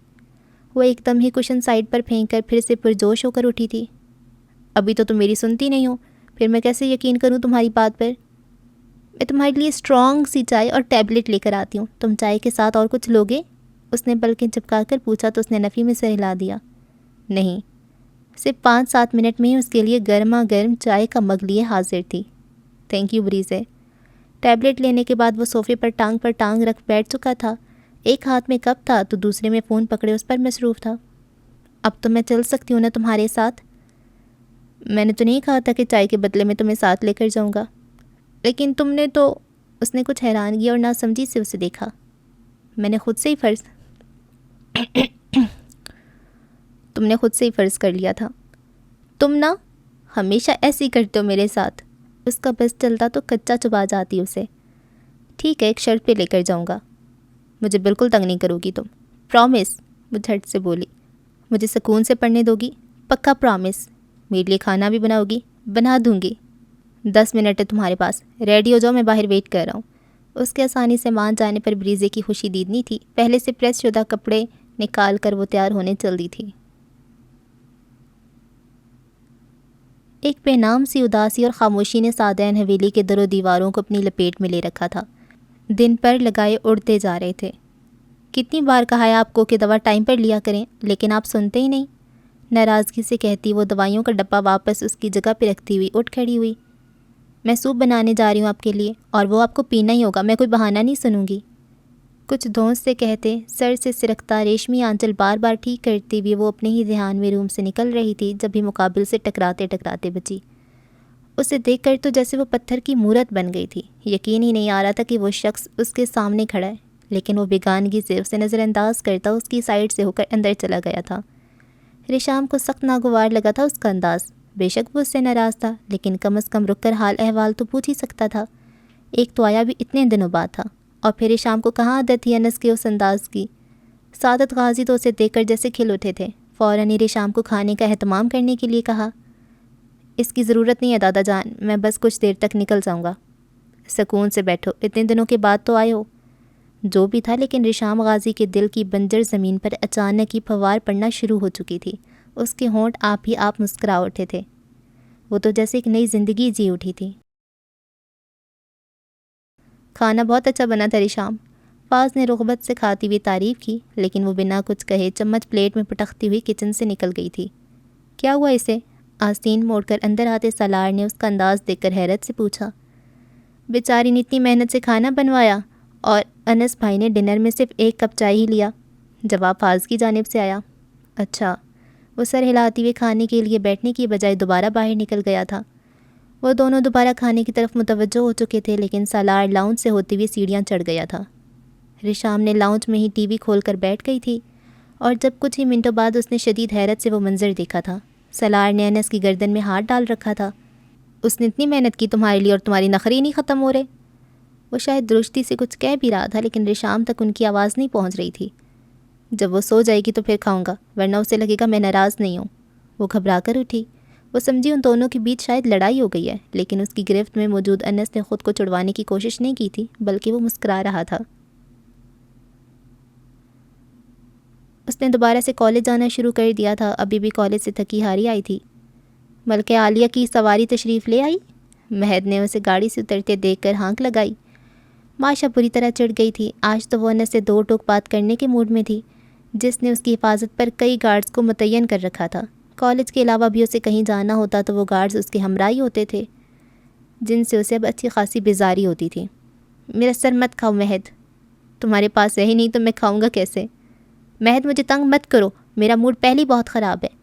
[SPEAKER 1] وہ ایک دم ہی کشن سائڈ پر پھینک کر پھر سے پرجوش ہو کر اٹھی تھی۔ ابھی تو تم میری سنتی نہیں ہو، پھر میں کیسے یقین کروں تمہاری بات پر؟ میں تمہارے لیے اسٹرانگ سی چائے اور ٹیبلٹ لے کر آتی ہوں، تم چائے کے ساتھ اور کچھ لوگے؟ اس نے پلکیں چپکا کر پوچھا تو اس نے نفی میں سر ہلا دیا۔ نہیں، صرف 5-7 منٹ میں ہی اس کے لیے گرما گرم چائے کا مگ لیے حاضر تھی۔ Thank you بریزے۔ ٹیبلٹ لینے کے بعد وہ صوفے پر ٹانگ رکھ بیٹھ چکا تھا، ایک ہاتھ میں کپ تھا تو دوسرے میں فون پکڑے اس پر مصروف تھا۔ اب تو میں چل سکتی ہوں نا تمہارے ساتھ؟ میں نے تو نہیں کہا تھا کہ چائے کے بدلے میں تمہیں ساتھ لے کر جاؤں گا، لیکن تم نے تو، اس نے کچھ حیرانگی اور ناسمجھی سے اسے دیکھا۔ میں نے خود سے ہی تم نے خود سے ہی فرض کر لیا تھا۔ تم نا ہمیشہ ایسے ہی کرتے ہو میرے ساتھ۔ اس کا بس چلتا تو کچا چبا جاتی اسے۔ ٹھیک ہے، ایک شرط پہ لے کر جاؤں گا، مجھے بالکل تنگ نہیں کرو گی تم، پرومس؟ وہ جھٹ سے بولی۔ مجھے سکون سے پڑھنے دو گی؟ پکا پرومس؟ میرے لیے کھانا بھی بناؤ گی؟ بنا دوں گی۔ 10 منٹ ہے تمہارے پاس، ریڈی ہو جاؤ، میں باہر ویٹ کر رہا ہوں۔ اس کے آسانی سے مان جانے پر بریزے کی خوشی دیدنی تھی۔ پہلے سے پریس شدہ کپڑے نکال کر وہ تیار ہونے چل دی تھی۔ ایک بے نام سی اداسی اور خاموشی نے سادین حویلی کے در و دیواروں کو اپنی لپیٹ میں لے رکھا تھا۔ دن پر لگائے اڑتے جا رہے تھے۔ کتنی بار کہا ہے آپ کو کہ دوا ٹائم پر لیا کریں، لیکن آپ سنتے ہی نہیں۔ ناراضگی سے کہتی وہ دوائیوں کا ڈبہ واپس اس کی جگہ پہ رکھتی ہوئی اٹھ کھڑی ہوئی۔ میں سوپ بنانے جا رہی ہوں آپ کے لیے، اور وہ آپ کو پینا ہی ہوگا، میں کوئی بہانہ نہیں سنوں گی۔ کچھ دھونس سے کہتے سر سے سرکتا ریشمی آنچل بار بار ٹھیک کرتی ہوئی وہ اپنے ہی دھیان میں روم سے نکل رہی تھی جب بھی مقابل سے ٹکراتے ٹکراتے بچی۔ اسے دیکھ کر تو جیسے وہ پتھر کی مورت بن گئی تھی، یقین ہی نہیں آ رہا تھا کہ وہ شخص اس کے سامنے کھڑا ہے، لیکن وہ بیگانگی سے اسے نظر انداز کرتا اس کی سائڈ سے ہو کر اندر چلا گیا تھا۔ ریشام کو سخت ناگوار لگا تھا اس کا انداز، بے شک وہ اس سے ناراض تھا، لیکن کم از کم رک کر حال احوال تو پوچھ ہی سکتا تھا۔ ایک تو آیا بھی اتنے دنوں بعد تھا، اور پھر ریشام کو کہاں عادت تھی انس کے اس انداز کی۔ سعادت غازی تو اسے دیکھ کر جیسے کھل اٹھے تھے، فوراً ہی ریشام کو کھانے کا اہتمام کرنے کے لیے کہا۔ اس کی ضرورت نہیں ہے دادا جان، میں بس کچھ دیر تک نکل جاؤں گا۔ سکون سے بیٹھو، اتنے دنوں کے بعد تو آئے ہو۔ جو بھی تھا، لیکن ریشام غازی کے دل کی بنجر زمین پر اچانک ہی پھوار پڑنا شروع ہو چکی تھی۔ اس کے ہونٹ آپ ہی آپ مسکرا اٹھے تھے، وہ تو جیسے ایک نئی زندگی جی اٹھی تھی۔ کھانا بہت اچھا بنا تھا ریشام، فاز نے رغبت سے کھاتی ہوئی تعریف کی، لیکن وہ بنا کچھ کہے چمچ پلیٹ میں پٹکتی ہوئی کچن سے نکل گئی تھی۔ کیا ہوا اسے؟ آستین موڑ کر اندر آتے سالار نے اس کا انداز دیکھ کر حیرت سے پوچھا۔ بیچاری نے اتنی محنت سے کھانا بنوایا اور انس بھائی نے ڈنر میں صرف ایک کپ چائے ہی لیا، جواب فاز کی جانب سے آیا۔ اچھا، وہ سر ہلاتی ہوئے کھانے کے لیے بیٹھنے کی بجائے دوبارہ باہر نکل گیا تھا۔ وہ دونوں دوبارہ کھانے کی طرف متوجہ ہو چکے تھے، لیکن سالار لاؤنج سے ہوتے ہوئے سیڑھیاں چڑھ گیا تھا۔ ریشام نے لاؤنج میں ہی ٹی وی کھول کر بیٹھ گئی تھی، اور جب کچھ ہی منٹوں بعد اس نے شدید حیرت سے وہ منظر دیکھا تھا۔ سالار نے انس کی گردن میں ہاتھ ڈال رکھا تھا۔ اس نے اتنی محنت کی تمہارے لیے اور تمہاری نخری نہیں ختم ہو رہے۔ وہ شاید درستی سے کچھ کہہ بھی رہا تھا، لیکن ریشام تک ان کی آواز نہیں پہنچ رہی تھی۔ جب وہ سو جائے گی تو پھر کھاؤں گا، ورنہ اسے لگے گا میں ناراض نہیں ہوں۔ وہ گھبرا کر اٹھی، وہ سمجھی ان دونوں کے بیچ شاید لڑائی ہو گئی ہے، لیکن اس کی گرفت میں موجود انس نے خود کو چھڑوانے کی کوشش نہیں کی تھی، بلکہ وہ مسکرا رہا تھا۔ اس نے دوبارہ سے کالج جانا شروع کر دیا تھا، ابھی بھی کالج سے تھکی ہاری آئی تھی۔ ملکہ عالیہ کی سواری تشریف لے آئی؟ مہد نے اسے گاڑی سے اترتے دیکھ کر ہانک لگائی۔ ماشا بری طرح چڑھ گئی تھی، آج تو وہ انس سے دو ٹوک بات کرنے کے موڈ میں تھی، جس نے اس کی حفاظت پر کئی گارڈز کو متعین کر رکھا تھا۔ کالج کے علاوہ بھی اسے کہیں جانا ہوتا تو وہ گارڈز اس کے ہمراہی ہوتے تھے، جن سے اسے اب اچھی خاصی بیزاری ہوتی تھی۔ میرا سر مت کھاؤ مہد، تمہارے پاس ہے ہی نہیں تو میں کھاؤں گا کیسے؟ مہد مجھے تنگ مت کرو، میرا موڈ پہلے بہت خراب ہے۔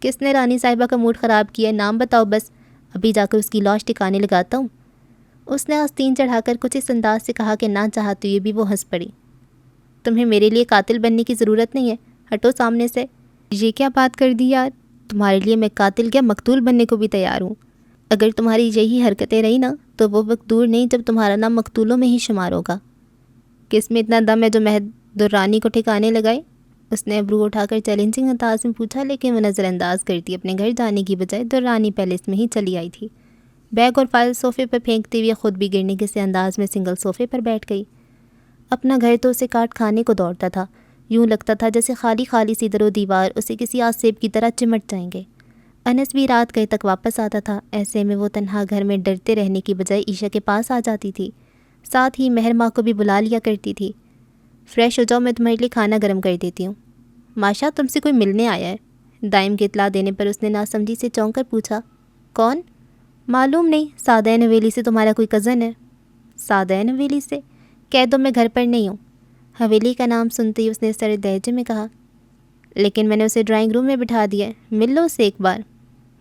[SPEAKER 1] کس نے رانی صاحبہ کا موڈ خراب کیا ہے؟ نام بتاؤ بس، ابھی جا کر اس کی لاش ٹھکانے لگاتا ہوں۔ اس نے آستین چڑھا کر کچھ اس انداز سے کہا کہ نہ چاہتے ہوئے بھی وہ ہنس پڑی۔ تمہیں میرے لیے قاتل بننے کی ضرورت نہیں ہے، ہٹو سامنے سے۔ یہ کیا بات کر دی یار، تمہارے لیے میں قاتل کیا مقتول بننے کو بھی تیار ہوں۔ اگر تمہاری یہی حرکتیں رہی نا تو وہ وقت دور نہیں جب تمہارا نام مقتولوں میں ہی شمار ہوگا۔ کس میں اتنا دم ہے جو مہد درانی کو ٹھکانے لگائے؟ اس نے ابرو اٹھا کر چیلنجنگ انداز میں پوچھا، لیکن وہ نظر انداز کرتی اپنے گھر جانے کی بجائے درانی پیلس میں ہی چلی آئی تھی۔ بیگ اور فائل صوفے پر پھینکتے ہوئے خود بھی گرنے کے سے انداز میں سنگل صوفے پر بیٹھ گئی۔ اپنا گھر تو اسے کاٹ کھانے کو دوڑتا تھا، یوں لگتا تھا جیسے خالی خالی سی در و دیوار اسے کسی آسیب کی طرح چمٹ جائیں گے۔ انس بھی رات گئے تک واپس آتا تھا، ایسے میں وہ تنہا گھر میں ڈرتے رہنے کی بجائے عیشا کے پاس آ جاتی تھی، ساتھ ہی مہر ماں کو بھی بلا لیا کرتی تھی۔ فریش ہو جاؤ، میں تمہارے لیے کھانا گرم کر دیتی ہوں۔ ماشا تم سے کوئی ملنے آیا ہے؟ دائم کی اطلاع دینے پر اس نے ناسمجھی سے چونک کر پوچھا۔ کون؟ معلوم نہیں، سعدین حویلی سے تمہارا کوئی کزن ہے۔ سعدین حویلی سے؟ کہہ دو میں گھر پر نہیں ہوں۔ حویلی کا نام سنتے ہی اس نے سرد لہجے میں کہا۔ لیکن میں نے اسے ڈرائنگ روم میں بٹھا دیا ہے، مل لو اسے ایک بار۔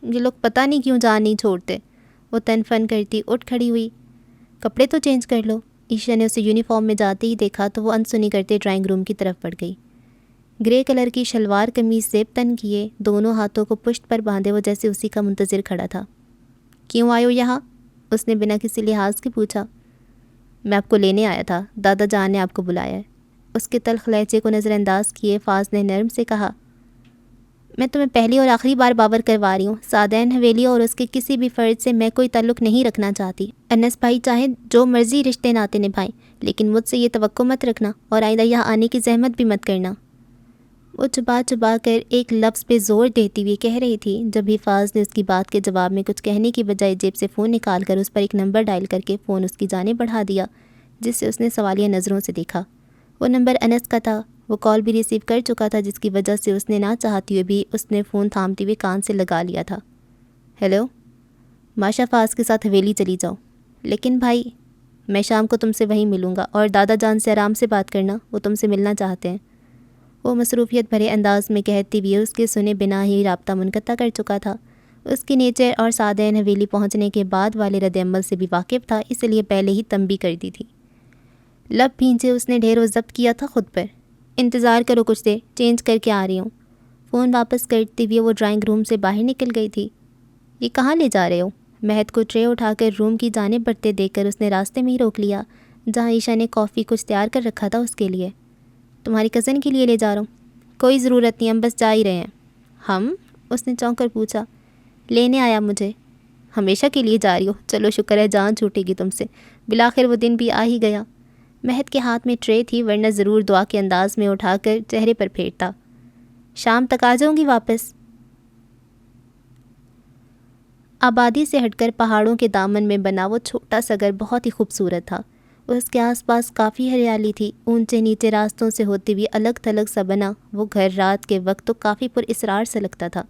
[SPEAKER 1] یہ لوگ پتہ نہیں کیوں جان نہیں چھوڑتے۔ وہ تن فن کرتی اٹھ کھڑی ہوئی۔ کپڑے تو چینج کر لو۔ عیشا نے اسے یونیفارم میں جاتے ہی دیکھا تو وہ انسنی کرتے ڈرائنگ روم کی طرف بڑھ گئی۔ گرے کلر کی شلوار قمیض زیب تن کیے، دونوں ہاتھوں کو پشت پر باندھے وہ جیسے اسی کا منتظر کھڑا تھا۔ کیوں آئے ہو یہاں؟ اس نے بنا کسی لحاظ کے پوچھا۔ میں آپ کو لینے آیا تھا، دادا جان نے آپ کو بلایا ہے۔ اس کے تلخ لہجے کو نظر انداز کیے فاز نے نرم سے کہا۔ میں تمہیں پہلی اور آخری بار باور کروا رہی ہوں، سعدین حویلی اور اس کے کسی بھی فرد سے میں کوئی تعلق نہیں رکھنا چاہتی۔ انس بھائی چاہیں جو مرضی رشتے ناطے نبھائیں، لیکن مجھ سے یہ توقع مت رکھنا اور آئندہ یہاں آنے کی زحمت بھی مت کرنا۔ وہ چبا چبا کر ایک لفظ پہ زور دیتی ہوئی کہہ رہی تھی، جب ہی فاز نے اس کی بات کے جواب میں کچھ کہنے کی بجائے جیب سے فون نکال کر اس پر ایک نمبر ڈائل کر کے فون اس کی جانب بڑھا دیا، جس سے اس نے سوالیہ نظروں سے دیکھا۔ وہ نمبر انس کا تھا، وہ کال بھی ریسیو کر چکا تھا، جس کی وجہ سے اس نے نہ چاہتی ہوئے بھی اس نے فون تھامتے ہوئے کان سے لگا لیا تھا۔ ہیلو؟ ماشا فاز کے ساتھ حویلی چلی جاؤ۔ لیکن بھائی، میں شام کو تم سے وہیں ملوں گا، اور دادا جان سے آرام سے بات کرنا، وہ تم سے ملنا چاہتے ہیں۔ وہ مصروفیت بھرے انداز میں کہتی ہوئے اس کے سنے بنا ہی رابطہ منقطع کر چکا تھا۔ اس کی نیچر اور سعدین حویلی پہنچنے کے بعد والے رد عمل سے بھی واقف تھا، اس لیے پہلے ہی تنبیہ کر دی تھی۔ لب بھینچے اس نے ڈھیر و ضبط کیا تھا خود پر۔ انتظار کرو کچھ دیر، چینج کر کے آ رہی ہوں۔ فون واپس کرتے ہوئے وہ ڈرائنگ روم سے باہر نکل گئی تھی۔ یہ کہاں لے جا رہے ہو؟ مہد کو ٹرے اٹھا کر روم کی جانب بڑھتے دیکھ کر اس نے راستے میں ہی روک لیا، جہاں عائشہ نے کافی کچھ تیار کر رکھا تھا اس کے لیے۔ تمہاری کزن کے لیے لے جا رہا ہوں۔ کوئی ضرورت نہیں، ہم بس جا ہی رہے ہیں۔ ہم؟ اس نے چونک کر پوچھا۔ لینے آیا مجھے۔ ہمیشہ کے لیے جا رہی ہو؟ چلو شکر ہے جان چھوٹے گی تم سے، بالآخر وہ دن بھی آ ہی گیا۔ مہد کے ہاتھ میں ٹرے تھی، ورنہ ضرور دعا کے انداز میں اٹھا کر چہرے پر پھیرتا۔ شام تک آ جاؤں گی واپس۔ آبادی سے ہٹ کر پہاڑوں کے دامن میں بنا وہ چھوٹا سا گھر بہت ہی خوبصورت تھا۔ اس کے آس پاس کافی ہریالی تھی۔ اونچے نیچے راستوں سے ہوتے ہوئے الگ تھلگ سا بنا وہ گھر رات کے وقت تو کافی پر اسرار سے لگتا تھا،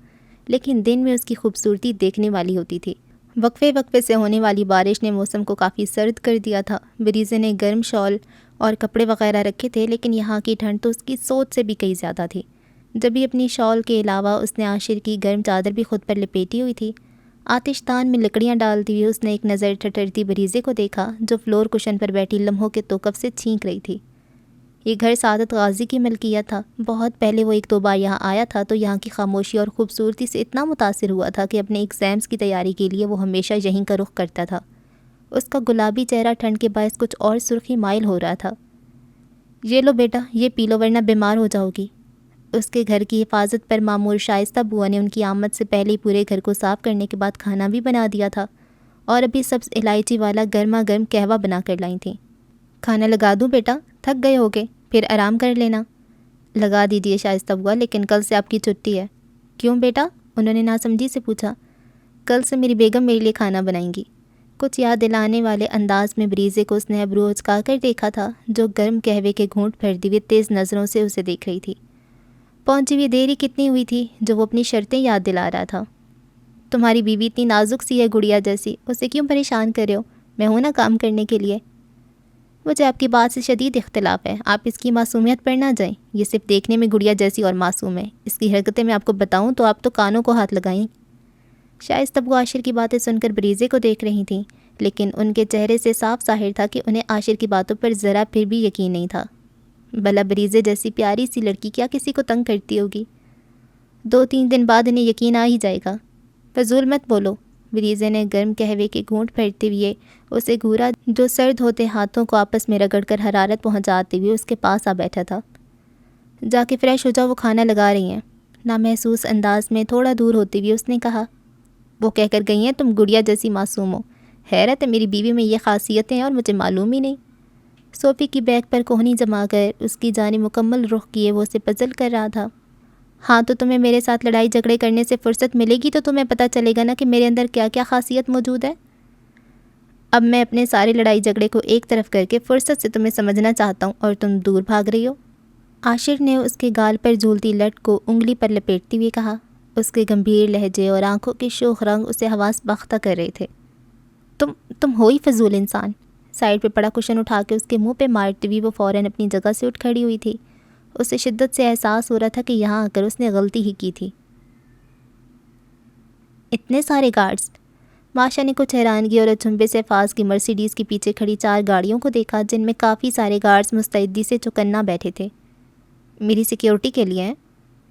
[SPEAKER 1] لیکن دن میں اس کی خوبصورتی دیکھنے والی ہوتی تھی۔ وقفے وقفے سے ہونے والی بارش نے موسم کو کافی سرد کر دیا تھا۔ بریزے نے گرم شال اور کپڑے وغیرہ رکھے تھے، لیکن یہاں کی ٹھنڈ تو اس کی سوچ سے بھی کئی زیادہ تھی۔ جب بھی اپنی شال کے علاوہ اس نے عاشر کی گرم چادر بھی خود پر لپیٹی ہوئی تھی۔ آتش دان میں لکڑیاں ڈالتی ہوئی اس نے ایک نظر ٹھٹرتی بریزے کو دیکھا، جو فلور کشن پر بیٹھی لمحوں کے توقف سے چھینک رہی تھی۔ یہ گھر سعادت غازی کی ملکیت تھا۔ بہت پہلے وہ ایک دو بار یہاں آیا تھا تو یہاں کی خاموشی اور خوبصورتی سے اتنا متاثر ہوا تھا کہ اپنے ایگزامز کی تیاری کے لیے وہ ہمیشہ یہیں کا رخ کرتا تھا۔ اس کا گلابی چہرہ ٹھنڈ کے باعث کچھ اور سرخی مائل ہو رہا تھا۔ یہ لو بیٹا، یہ پی لو ورنہ بیمار ہو جاؤ گی۔ اس کے گھر کی حفاظت پر معمور شائستہ بوا نے ان کی آمد سے پہلے ہی پورے گھر کو صاف کرنے کے بعد کھانا بھی بنا دیا تھا، اور ابھی سبز الائچی والا گرما گرم قہوہ بنا کر لائی تھیں۔ کھانا لگا دوں بیٹا؟ تھک گئے ہوگے، پھر آرام کر لینا۔ لگا دیجیے شائستہ بوا، لیکن کل سے آپ کی چھٹی ہے۔ کیوں بیٹا؟ انہوں نے ناسمجھی سے پوچھا۔ کل سے میری بیگم میرے لیے کھانا بنائیں گی۔ کچھ یاد دلانے والے انداز میں بریزے کو اس نے ابرو اچکا کر دیکھا تھا، جو گرم قہوے کے گھونٹ پھیرتے ہوئے تیز نظروں سے اسے دیکھ رہی تھی۔ پہنچی ہوئی دیری کتنی ہوئی تھی جو وہ اپنی شرطیں یاد دلا رہا تھا۔ تمہاری بیوی اتنی نازک سی ہے گڑیا جیسی، اسے کیوں پریشان کر رہے ہو؟ میں ہوں نا کام کرنے کے لیے۔ مجھے آپ کی بات سے شدید اختلاف ہے، آپ اس کی معصومیت پر نہ جائیں۔ یہ صرف دیکھنے میں گڑیا جیسی اور معصوم ہے، اس کی حرکتیں میں آپ کو بتاؤں تو آپ تو کانوں کو ہاتھ لگائیں۔ شائستہ بوا عاشر کی باتیں سن کر بریزے کو دیکھ رہی تھیں، لیکن ان کے چہرے سے صاف ظاہر تھا کہ انہیں عاشر کی باتوں پر ذرا پھر بھی یقین نہیں تھا۔ بھلا بریزے جیسی پیاری سی لڑکی کیا کسی کو تنگ کرتی ہوگی؟ 2-3 دن بعد انہیں یقین آ ہی جائے گا۔ فضول مت بولو۔ بریزے نے گرم قہوے کے گھونٹ پھیرتے ہوئے اسے گھورا، جو سرد ہوتے ہاتھوں کو آپس میں رگڑ کر حرارت پہنچاتے ہوئے اس کے پاس آ بیٹھا تھا۔ جا کے فریش ہو جاؤ، وہ کھانا لگا رہی ہیں۔ نامحسوس انداز میں تھوڑا دور ہوتے ہوئے اس نے کہا۔ وہ کہہ کر گئی ہیں تم گڑیا جیسی معصوم ہو۔ حیرت ہے میری بیوی میں یہ خاصیتیں ہیں اور مجھے معلوم ہی نہیں۔ صوفی کی بیگ پر کوہنی جما کر اس کی جانب مکمل رخ کیے وہ اسے پزل کر رہا تھا۔ ہاں تو تمہیں میرے ساتھ لڑائی جھگڑے کرنے سے فرصت ملے گی تو تمہیں پتہ چلے گا نا کہ میرے اندر کیا کیا خاصیت موجود ہے۔ اب میں اپنے سارے لڑائی جھگڑے کو ایک طرف کر کے فرصت سے تمہیں سمجھنا چاہتا ہوں اور تم دور بھاگ رہی ہو۔ عاشر نے اس کے گال پر جھولتی لٹ کو انگلی پر لپیٹتے ہوئے کہا۔ اس کے گمبھیر لہجے اور آنکھوں کے شوخ رنگ اسے حواس باختہ کر رہے تھے۔ تم ہو ہی فضول انسان۔ سائڈ پہ پڑا کشن اٹھا کے اس کے منہ پہ مارتے ہوئے وہ فوراً اپنی جگہ سے اٹھ کھڑی ہوئی تھی۔ اسے شدت سے احساس ہو رہا تھا کہ یہاں آ کر اس نے غلطی ہی کی تھی۔ اتنے سارے گارڈز؟ ماشا نے کچھ حیرانگی اور اچنبھے سے فاز کی مرسیڈیز کے پیچھے کھڑی 4 گاڑیوں کو دیکھا، جن میں کافی سارے گارڈز مستعدی سے چوکنا بیٹھے تھے۔ میری سیکیورٹی کے لیے ہیں؟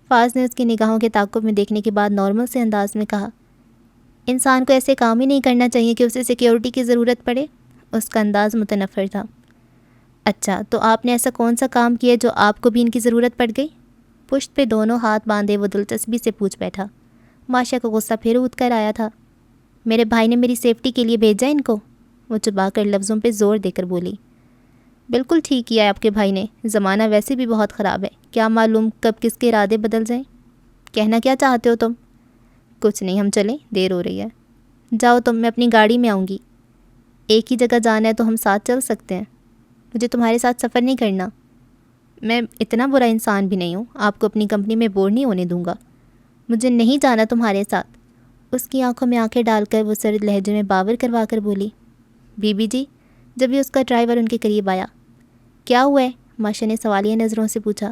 [SPEAKER 1] فاز نے اس کی نگاہوں کے تعاقب میں دیکھنے کے بعد نارمل سے انداز میں کہا۔ انسان کو ایسے کام ہی نہیں کرنا چاہیے کہ اسے سیکیورٹی کی ضرورت پڑے۔ اس کا انداز متنفر تھا۔ اچھا تو آپ نے ایسا کون سا کام کیا جو آپ کو بھی ان کی ضرورت پڑ گئی؟ پشت پہ دونوں ہاتھ باندھے وہ دلچسپی سے پوچھ بیٹھا۔ ماشا کا غصہ پھر اٹھ کر آیا تھا۔ میرے بھائی نے میری سیفٹی کے لیے بھیجا ان کو؟ وہ چبا کر لفظوں پہ زور دے کر بولی۔ بالکل ٹھیک کیا ہے آپ کے بھائی نے، زمانہ ویسے بھی بہت خراب ہے، کیا معلوم کب کس کے ارادے بدل جائیں۔ کہنا کیا چاہتے ہو تم؟ کچھ نہیں، ہم چلیں، دیر ہو رہی ہے۔ جاؤ تم، میں اپنی گاڑی میں آؤں گی۔ ایک ہی جگہ جانا ہے تو ہم ساتھ چل سکتے ہیں۔ مجھے تمہارے ساتھ سفر نہیں کرنا۔ میں اتنا برا انسان بھی نہیں ہوں، آپ کو اپنی کمپنی میں بور نہیں ہونے دوں گا۔ مجھے نہیں جانا تمہارے ساتھ۔ اس کی آنکھوں میں آنکھیں ڈال کر وہ سرد لہجے میں باور کروا کر بولی، بی بی جی، جب یہ اس کا ڈرائیور ان کے قریب آیا۔ کیا ہوا ہے؟ ماشا نے سوالیہ نظروں سے پوچھا۔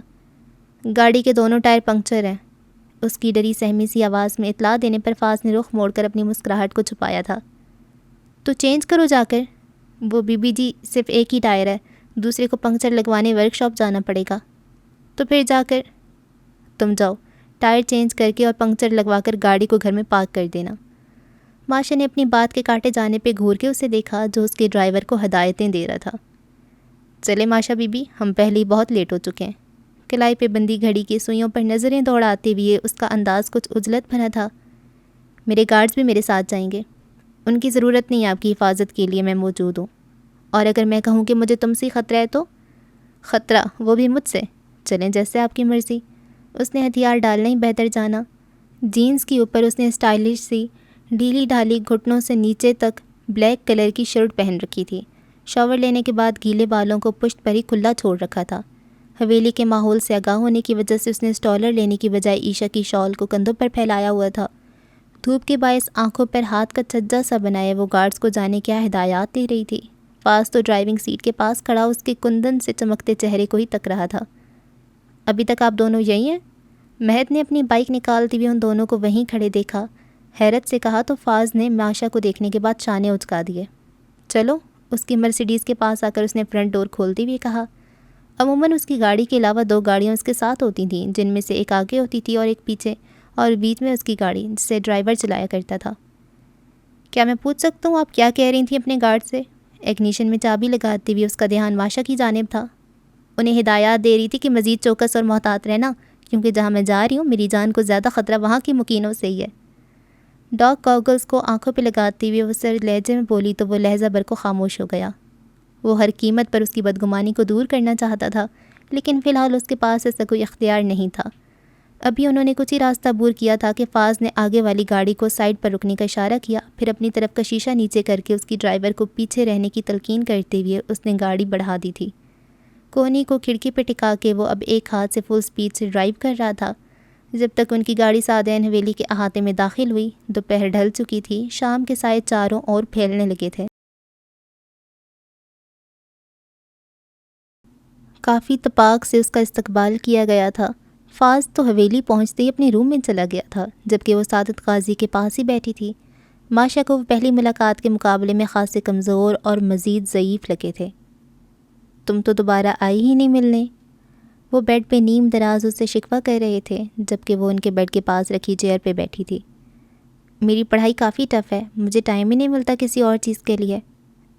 [SPEAKER 1] گاڑی کے دونوں ٹائر پنکچر ہیں، اس کی ڈری سہمی سی آواز میں اطلاع دینے پر فاض نے رخ موڑ کر اپنی مسکراہٹ کو چھپایا تھا۔ تو چینج کرو جا کر۔ وہ بی بی جی، صرف ایک ہی ٹائر ہے، دوسرے کو پنکچر لگوانے ورک شاپ جانا پڑے گا۔ تو پھر جا کر تم جاؤ، ٹائر چینج کر کے اور پنکچر لگوا کر گاڑی کو گھر میں پارک کر دینا۔ ماشا نے اپنی بات کے کاٹے جانے پہ گھور کے اسے دیکھا جو اس کے ڈرائیور کو ہدایتیں دے رہا تھا۔ چلے ماشا بی بی، ہم پہلے ہی بہت لیٹ ہو چکے ہیں۔ کلائی پہ بندی گھڑی کی سوئیوں پر نظریں دوڑاتے ہوئے اس کا انداز کچھ عجلت بھرا تھا۔ میرے گارڈز بھی میرے ساتھ جائیں گے، ان کی ضرورت نہیں، آپ کی حفاظت کے لیے میں موجود ہوں۔ اور اگر میں کہوں کہ مجھے تم سے خطرہ ہے تو؟ خطرہ وہ بھی مجھ سے؟ چلیں جیسے آپ کی مرضی۔ اس نے ہتھیار ڈالنا ہی بہتر جانا۔ جینز کے اوپر اس نے اسٹائلش سی ڈھیلی ڈھالی گھٹنوں سے نیچے تک بلیک کلر کی شرٹ پہن رکھی تھی۔ شاور لینے کے بعد گیلے بالوں کو پشت پر ہی کھلا چھوڑ رکھا تھا۔ حویلی کے ماحول سے آگاہ ہونے کی وجہ سے اس نے اسٹالر لینے کی بجائے عیشا کی شال کو کندھوں پر پھیلایا ہوا تھا۔ دھوپ کے باعث آنکھوں پر ہاتھ کا چھجا سا بنائے وہ گارڈز کو جانے کیا ہدایات دے رہی تھی۔ فاض تو ڈرائیونگ سیٹ کے پاس کھڑا اس کے کندن سے چمکتے چہرے کو ہی تک رہا تھا۔ ابھی تک آپ دونوں یہی ہیں؟ مہد نے اپنی بائک نکالتے ہوئے ان دونوں کو وہیں کھڑے دیکھا، حیرت سے کہا تو فاض نے ماشا کو دیکھنے کے بعد شانے اچکا دیے۔ چلو، اس کی مرسیڈیز کے پاس آ کر اس نے فرنٹ ڈور کھولتے ہوئے کہا۔ عموماً اس کی گاڑی کے علاوہ 2 گاڑیاں اس کے ساتھ ہوتی تھیں، جن میں سے ایک آگے ہوتی تھی اور ایک پیچھے، اور بیچ میں اس کی گاڑی جسے ڈرائیور چلایا کرتا تھا۔ کیا میں پوچھ سکتا ہوں آپ کیا کہہ رہی تھیں اپنے گارڈ سے؟ ایگنیشن میں چابی لگاتے ہوئے اس کا دھیان ماشا کی جانب تھا۔ انہیں ہدایات دے رہی تھی کہ مزید چوکس اور محتاط رہنا، کیونکہ جہاں میں جا رہی ہوں میری جان کو زیادہ خطرہ وہاں کی مکینوں سے ہی ہے۔ ڈاگ گاگلز کو آنکھوں پہ لگاتے ہوئے وہ سر لہجے میں بولی تو وہ لہجہ بھر کو خاموش ہو گیا۔ وہ ہر قیمت پر اس کی بدگمانی کو دور کرنا چاہتا تھا، لیکن فی الحال اس کے پاس ایسا کوئی اختیار نہیں تھا۔ ابھی انہوں نے کچھ ہی راستہ عبور کیا تھا کہ فاض نے آگے والی گاڑی کو سائڈ پر رکنے کا اشارہ کیا، پھر اپنی طرف کا شیشہ نیچے کر کے اس کی ڈرائیور کو پیچھے رہنے کی تلقین کرتے ہوئے اس نے گاڑی بڑھا دی تھی۔ کونی کو کھڑکی پہ ٹکا کے وہ اب ایک ہاتھ سے فل سپیڈ سے ڈرائیو کر رہا تھا۔ جب تک ان کی گاڑی سعدین حویلی کے احاطے میں داخل ہوئی، دوپہر ڈھل چکی تھی، شام کے سائے چاروں اور پھیلنے لگے تھے۔ کافی تپاک سے اس کا استقبال کیا گیا تھا۔ فاض تو حویلی پہنچتے ہی اپنے روم میں چلا گیا تھا، جبکہ وہ سعادت قاضی کے پاس ہی بیٹھی تھی۔ ماشا کو وہ پہلی ملاقات کے مقابلے میں خاصے کمزور اور مزید ضعیف لگے تھے۔ تم تو دوبارہ آئی ہی نہیں ملنے۔ وہ بیڈ پہ نیم دراز اس سے شکوہ کر رہے تھے، جبکہ وہ ان کے بیڈ کے پاس رکھی چیئر پہ بیٹھی تھی۔ میری پڑھائی کافی ٹف ہے، مجھے ٹائم ہی نہیں ملتا کسی اور چیز کے لیے۔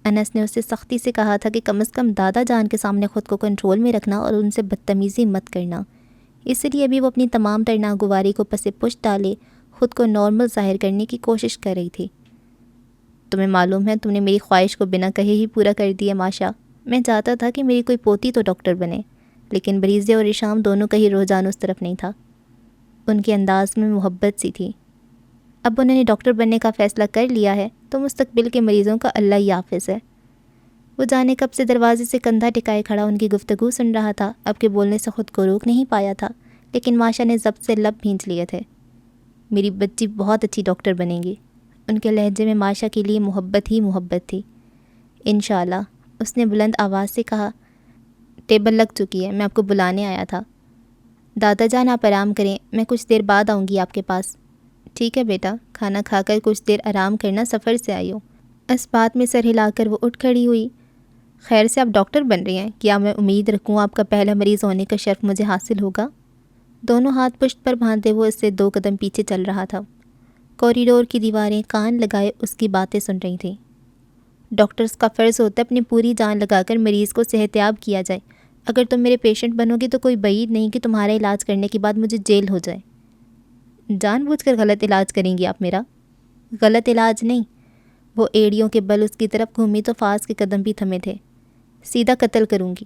[SPEAKER 1] انس نے اس سے سختی سے کہا تھا کہ کم از کم دادا جان کے سامنے خود کو کنٹرول میں رکھنا اور ان سے بدتمیزی مت کرنا۔ اس لیے بھی وہ اپنی تمام تر ناگواری کو پس پشت ڈالے خود کو نارمل ظاہر کرنے کی کوشش کر رہی تھی۔ تمہیں معلوم ہے تم نے میری خواہش کو بنا کہے ہی پورا کر دیا ماشا۔ میں چاہتا تھا کہ میری کوئی پوتی تو ڈاکٹر بنے، لیکن بریزے اور اشام دونوں کا ہی رجحان اس طرف نہیں تھا۔ ان کے انداز میں محبت سی تھی۔ اب انہوں نے ڈاکٹر بننے کا فیصلہ کر لیا ہے تو مستقبل کے مریضوں کا اللہ ہی حافظ ہے۔ وہ جانے کب سے دروازے سے کندھا ٹکائے کھڑا ان کی گفتگو سن رہا تھا، اب کے بولنے سے خود کو روک نہیں پایا تھا، لیکن ماشا نے ضبط سے لب بھینچ لیے تھے۔ میری بچی بہت اچھی ڈاکٹر بنے گی۔ ان کے لہجے میں ماشا کے لیے محبت ہی محبت تھی۔ انشاءاللہ، اس نے بلند آواز سے کہا۔ ٹیبل لگ چکی ہے، میں آپ کو بلانے آیا تھا۔ دادا جان آپ آرام کریں، میں کچھ دیر بعد آؤں گی آپ کے پاس۔ ٹھیک ہے بیٹا، کھانا کھا کر کچھ دیر آرام کرنا، سفر سے آئی ہوں۔ اس بات میں سر ہلا کر وہ اٹھ کھڑی ہوئی۔ خیر سے آپ ڈاکٹر بن رہی ہیں، کیا میں امید رکھوں آپ کا پہلا مریض ہونے کا شرف مجھے حاصل ہوگا؟ دونوں ہاتھ پشت پر باندھے وہ اس سے 2 قدم پیچھے چل رہا تھا۔ کوریڈور کی دیواریں کان لگائے اس کی باتیں سن رہی تھیں۔ ڈاکٹرز کا فرض ہوتا ہے اپنی پوری جان لگا کر مریض کو صحتیاب کیا جائے۔ اگر تم میرے پیشنٹ بنو گی تو کوئی بعید نہیں کہ تمہارا علاج کرنے کے بعد مجھے جیل ہو جائے۔ جان بوجھ کر غلط علاج کریں گی آپ میرا؟ غلط علاج نہیں۔ وہ ایڑیوں کے بل اس کی طرف گھومی تو فاض کے قدم بھی تھمے تھے۔ سیدھا قتل کروں گی،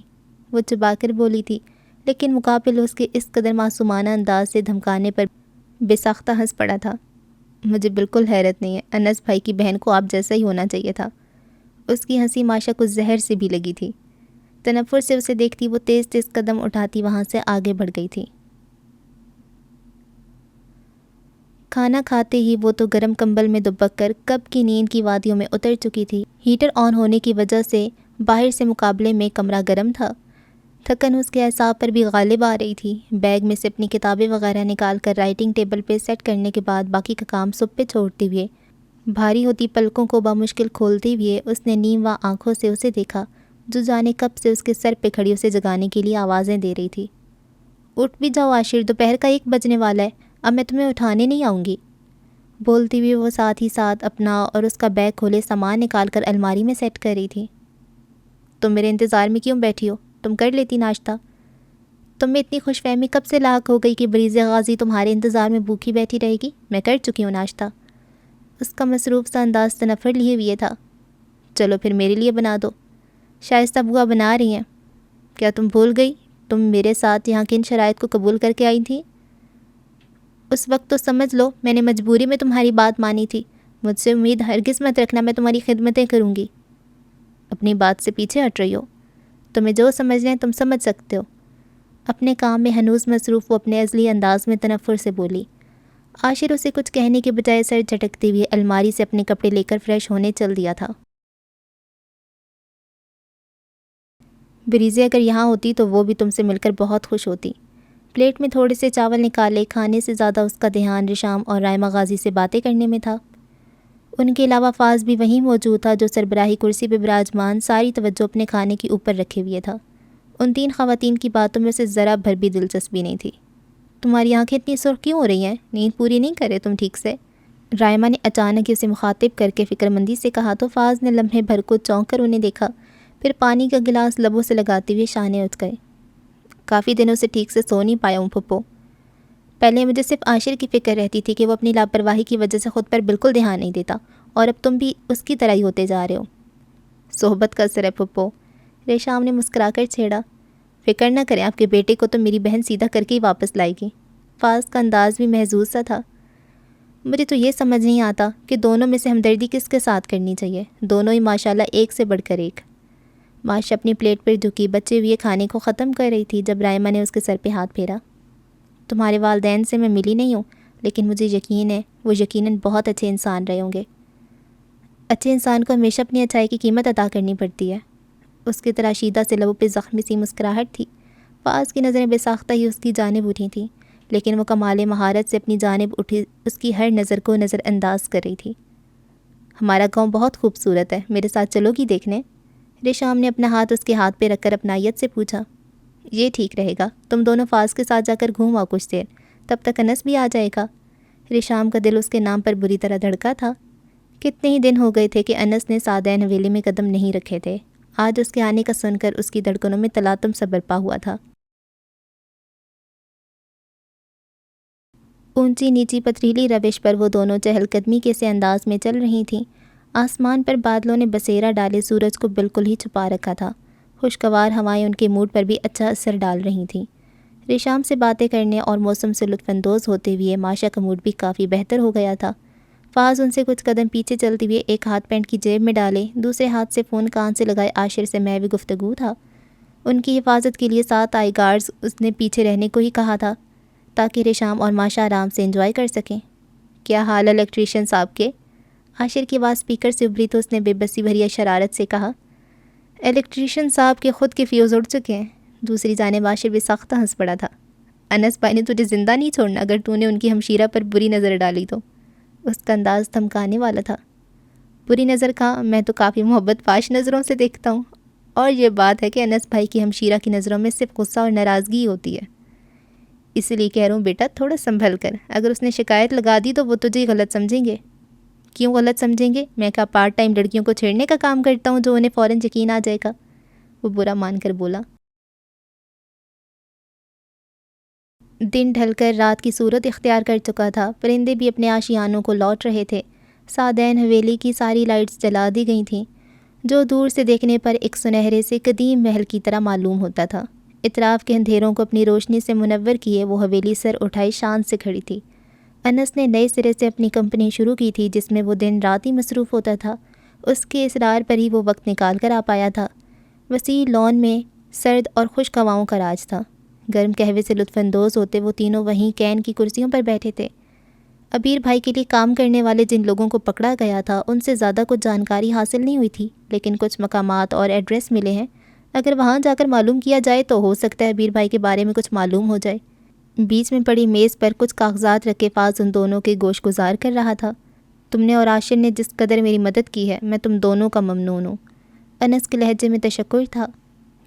[SPEAKER 1] وہ چبا کر بولی تھی، لیکن مقابل اس کے اس قدر معصومانہ انداز سے دھمکانے پر بے ساختہ ہنس پڑا تھا۔ مجھے بالکل حیرت نہیں ہے، انس بھائی کی بہن کو آپ جیسا ہی ہونا چاہیے تھا۔ اس کی ہنسی ماشا کو زہر سے بھی لگی تھی۔ تنفر سے اسے دیکھتی وہ تیز تیز قدم اٹھاتی وہاں سے آگے بڑھ گئی تھی۔ کھانا کھاتے ہی وہ تو گرم کمبل میں دبک کر کب کی نیند کی وادیوں میں اتر چکی تھی۔ ہیٹر آن ہونے کی وجہ سے باہر سے مقابلے میں کمرہ گرم تھا۔ تھکن اس کے اعصاب پر بھی غالب آ رہی تھی۔ بیگ میں سے اپنی کتابیں وغیرہ نکال کر رائٹنگ ٹیبل پہ سیٹ کرنے کے بعد باقی کا کام سب پہ چھوڑتے ہوئے بھاری ہوتی پلکوں کو بامشکل کھولتے ہوئے اس نے نیم و آنکھوں سے اسے دیکھا جو جانے کب سے اس کے سر پہ کھڑی اسے جگانے کے لیے آوازیں دے رہی تھی۔ اٹھ بھی جاؤ عاشر، دوپہر کا 1 بجنے والا ہے، اب میں تمہیں اٹھانے نہیں آؤں گی۔ بولتی ہوئی وہ ساتھ ہی ساتھ اپنا اور اس کا بیگ کھولے سامان نکال کر الماری میں سیٹ کر رہی تھی۔ تم میرے انتظار میں کیوں بیٹھی ہو؟ تم کر لیتی ناشتہ۔ تم میں اتنی خوش فہمی کب سے لاحق ہو گئی کہ بریزِ غازی تمہارے انتظار میں بھوکی بیٹھی رہے گی؟ میں کر چکی ہوں ناشتہ۔ اس کا مصروف سا انداز تنفر لیے ہوئے تھا۔ چلو پھر میرے لیے بنا دو، شائستہ بوا بنا رہی ہیں۔ کیا تم بھول گئی تم میرے ساتھ یہاں کن شرائط کو قبول کر کے آئی تھی؟ اس وقت تو سمجھ لو میں نے مجبوری میں تمہاری بات مانی تھی۔ مجھ سے امید ہرگز مت رکھنا میں تمہاری خدمتیں کروں گی۔ اپنی بات سے پیچھے ہٹ رہی ہو، تمہیں جو سمجھنا ہے تم سمجھ سکتے ہو۔ اپنے کام میں ہنوز مصروف وہ اپنے ازلی انداز میں تنفر سے بولی۔ عاشر اسے کچھ کہنے کے بجائے سر جھٹکتے ہوئے الماری سے اپنے کپڑے لے کر فریش ہونے چل دیا تھا۔ بریزے اگر یہاں ہوتی تو وہ بھی تم سے مل کر بہت خوش ہوتی۔ پلیٹ میں تھوڑے سے چاول نکالے، کھانے سے زیادہ اس کا دھیان رشام اور رائمہ غازی سے باتیں کرنے میں تھا۔ ان کے علاوہ فاز بھی وہیں موجود تھا جو سربراہی کرسی پہ براجمان ساری توجہ اپنے کھانے کے اوپر رکھے ہوئے تھا۔ ان 3 خواتین کی باتوں میں سے ذرا بھر بھی دلچسپی نہیں تھی۔ تمہاری آنکھیں اتنی سرخ کیوں ہو رہی ہیں؟ نیند پوری نہیں کرے تم ٹھیک سے؟ رائمہ نے اچانک اسے مخاطب کر کے فکر مندی سے کہا تو فاز نے لمحے بھر کو چونک کر انہیں دیکھا، پھر پانی کا گلاس لبوں سے لگاتے ہوئے شانے اٹھ گئے۔ کافی دنوں سے ٹھیک سے سو نہیں پایا ہوں پھپھو۔ پہلے مجھے صرف عاشر کی فکر رہتی تھی کہ وہ اپنی لاپرواہی کی وجہ سے خود پر بالکل دھیان نہیں دیتا، اور اب تم بھی اس کی طرح ہی ہوتے جا رہے ہو۔ صحبت کا اثر ہے پھپھو، ریشام نے مسکرا کر چھیڑا۔ فکر نہ کریں، آپ کے بیٹے کو تو میری بہن سیدھا کر کے ہی واپس لائے گی۔ فاز کا انداز بھی محظوظ سا تھا۔ مجھے تو یہ سمجھ نہیں آتا کہ دونوں میں سے ہمدردی کس کے ساتھ کرنی چاہیے، دونوں ہی ماشاءاللہ ایک سے بڑھ کر ایک۔ ماشا اپنی پلیٹ پر جھکی بچے ہوئے کھانے کو ختم کر رہی تھی جب رائمہ نے اس کے سر پہ ہاتھ پھیرا۔ تمہارے والدین سے میں ملی نہیں ہوں، لیکن مجھے یقین ہے وہ یقیناً بہت اچھے انسان رہے ہوں گے۔ اچھے انسان کو ہمیشہ اپنی اچھائی کی قیمت ادا کرنی پڑتی ہے۔ اس کی تراشیدہ سے لبوں پہ زخمی سی مسکراہٹ تھی۔ فاز کی نظریں بے ساختہ ہی اس کی جانب اٹھی تھیں، لیکن وہ کمال مہارت سے اپنی جانب اٹھی اس کی ہر نظر کو نظر انداز کر رہی تھی۔ ہمارا گاؤں بہت خوبصورت ہے، میرے ساتھ چلو گی دیکھنے؟ ریشام نے اپنا ہاتھ اس کے ہاتھ پہ رکھ کر اپنائیت سے پوچھا۔ یہ ٹھیک رہے گا، تم دونوں فاز کے ساتھ جا کر گھوم آؤ کچھ دیر، تب تک انس بھی آ جائے گا۔ ریشام کا دل اس کے نام پر بری طرح دھڑکا تھا۔ کتنے ہی دن ہو گئے تھے کہ انس نے سعدین حویلی میں قدم نہیں رکھے تھے۔ آج اس کے آنے کا سن کر اس کی دھڑکنوں میں تلاطم سا برپا ہوا تھا۔ اونچی نیچی پتھریلی روش پر وہ دونوں چہل قدمی کے سے انداز میں چل رہی تھیں۔ آسمان پر بادلوں نے بسیرا ڈالے سورج کو بالکل ہی چھپا رکھا تھا۔ خوشگوار ہوائیں ان کے موڈ پر بھی اچھا اثر ڈال رہی تھیں۔ ریشام سے باتیں کرنے اور موسم سے لطف اندوز ہوتے ہوئے ماشا کا موڈ بھی کافی بہتر ہو گیا تھا۔ فاز ان سے کچھ قدم پیچھے چلتے ہوئے ایک ہاتھ پینٹ کی جیب میں ڈالے، دوسرے ہاتھ سے فون کان سے لگائے عاشر سے محوی گفتگو تھا۔ ان کی حفاظت کے لیے 7 آئی گارڈز اس نے پیچھے رہنے کو ہی کہا تھا تاکہ ریشام اور ماشا آرام سے انجوائے کر سکیں۔ کیا حال ہے الیکٹریشین صاحب کے؟ عاشر کی آواز اسپیکر سے ابھری تو اس نے بے بسی بھری شرارت سے کہا۔ الیکٹریشین صاحب کے خود کے فیوز اڑ چکے ہیں۔ دوسری جانب عاشر بھی سخت ہنس پڑا تھا۔ انس بھائی نے تجھے زندہ نہیں چھوڑنا اگر تو نے ان کی ہمشیرہ پر بری نظر ڈالی تو۔ اس کا انداز دھمکانے والا تھا۔ بری نظر کہاں، میں تو کافی محبت پاش نظروں سے دیکھتا ہوں، اور یہ بات ہے کہ انس بھائی کی ہمشیرہ کی نظروں میں صرف غصہ اور ناراضگی ہوتی ہے۔ اس لیے کہہ رہا ہوں بیٹا تھوڑا سنبھل کر، اگر اس نے شکایت لگا دی تو وہ تجھے غلط سمجھیں گے۔ کیوں غلط سمجھیں گے؟ میں کیا پارٹ ٹائم لڑکیوں کو چھیڑنے کا کام کرتا ہوں جو انہیں فوراً یقین آ جائے گا؟ وہ برا مان کر بولا۔ دن ڈھل کر رات کی صورت اختیار کر چکا تھا، پرندے بھی اپنے آشیانوں کو لوٹ رہے تھے۔ سعدین حویلی کی ساری لائٹس جلا دی گئی تھیں، جو دور سے دیکھنے پر ایک سنہرے سے قدیم محل کی طرح معلوم ہوتا تھا۔ اطراف کے اندھیروں کو اپنی روشنی سے منور کیے وہ حویلی سر اٹھائی شان سے کھڑی تھی۔ انس نے نئے سرے سے اپنی کمپنی شروع کی تھی جس میں وہ دن رات ہی مصروف ہوتا تھا۔ اس کے اصرار پر ہی وہ وقت نکال کر آ پایا تھا۔ وسیع لان میں سرد اور خشک ہواؤں کا راج تھا۔ گرم قہوے سے لطف اندوز ہوتے وہ تینوں وہیں کین کی کرسیوں پر بیٹھے تھے۔ ابیر بھائی کے لیے کام کرنے والے جن لوگوں کو پکڑا گیا تھا ان سے زیادہ کچھ جانکاری حاصل نہیں ہوئی تھی، لیکن کچھ مقامات اور ایڈریس ملے ہیں۔ اگر وہاں جا کر معلوم کیا جائے تو ہو سکتا ہے ابیر بھائی کے بارے میں کچھ معلوم ہو جائے۔ بیچ میں پڑی میز پر کچھ کاغذات رکھے فاض ان دونوں کے گوش گزار کر رہا تھا۔ تم نے اور عاشر نے جس قدر میری مدد کی ہے میں تم دونوں کا ممنون ہوں۔ انس کے لہجے میں تشکر تھا۔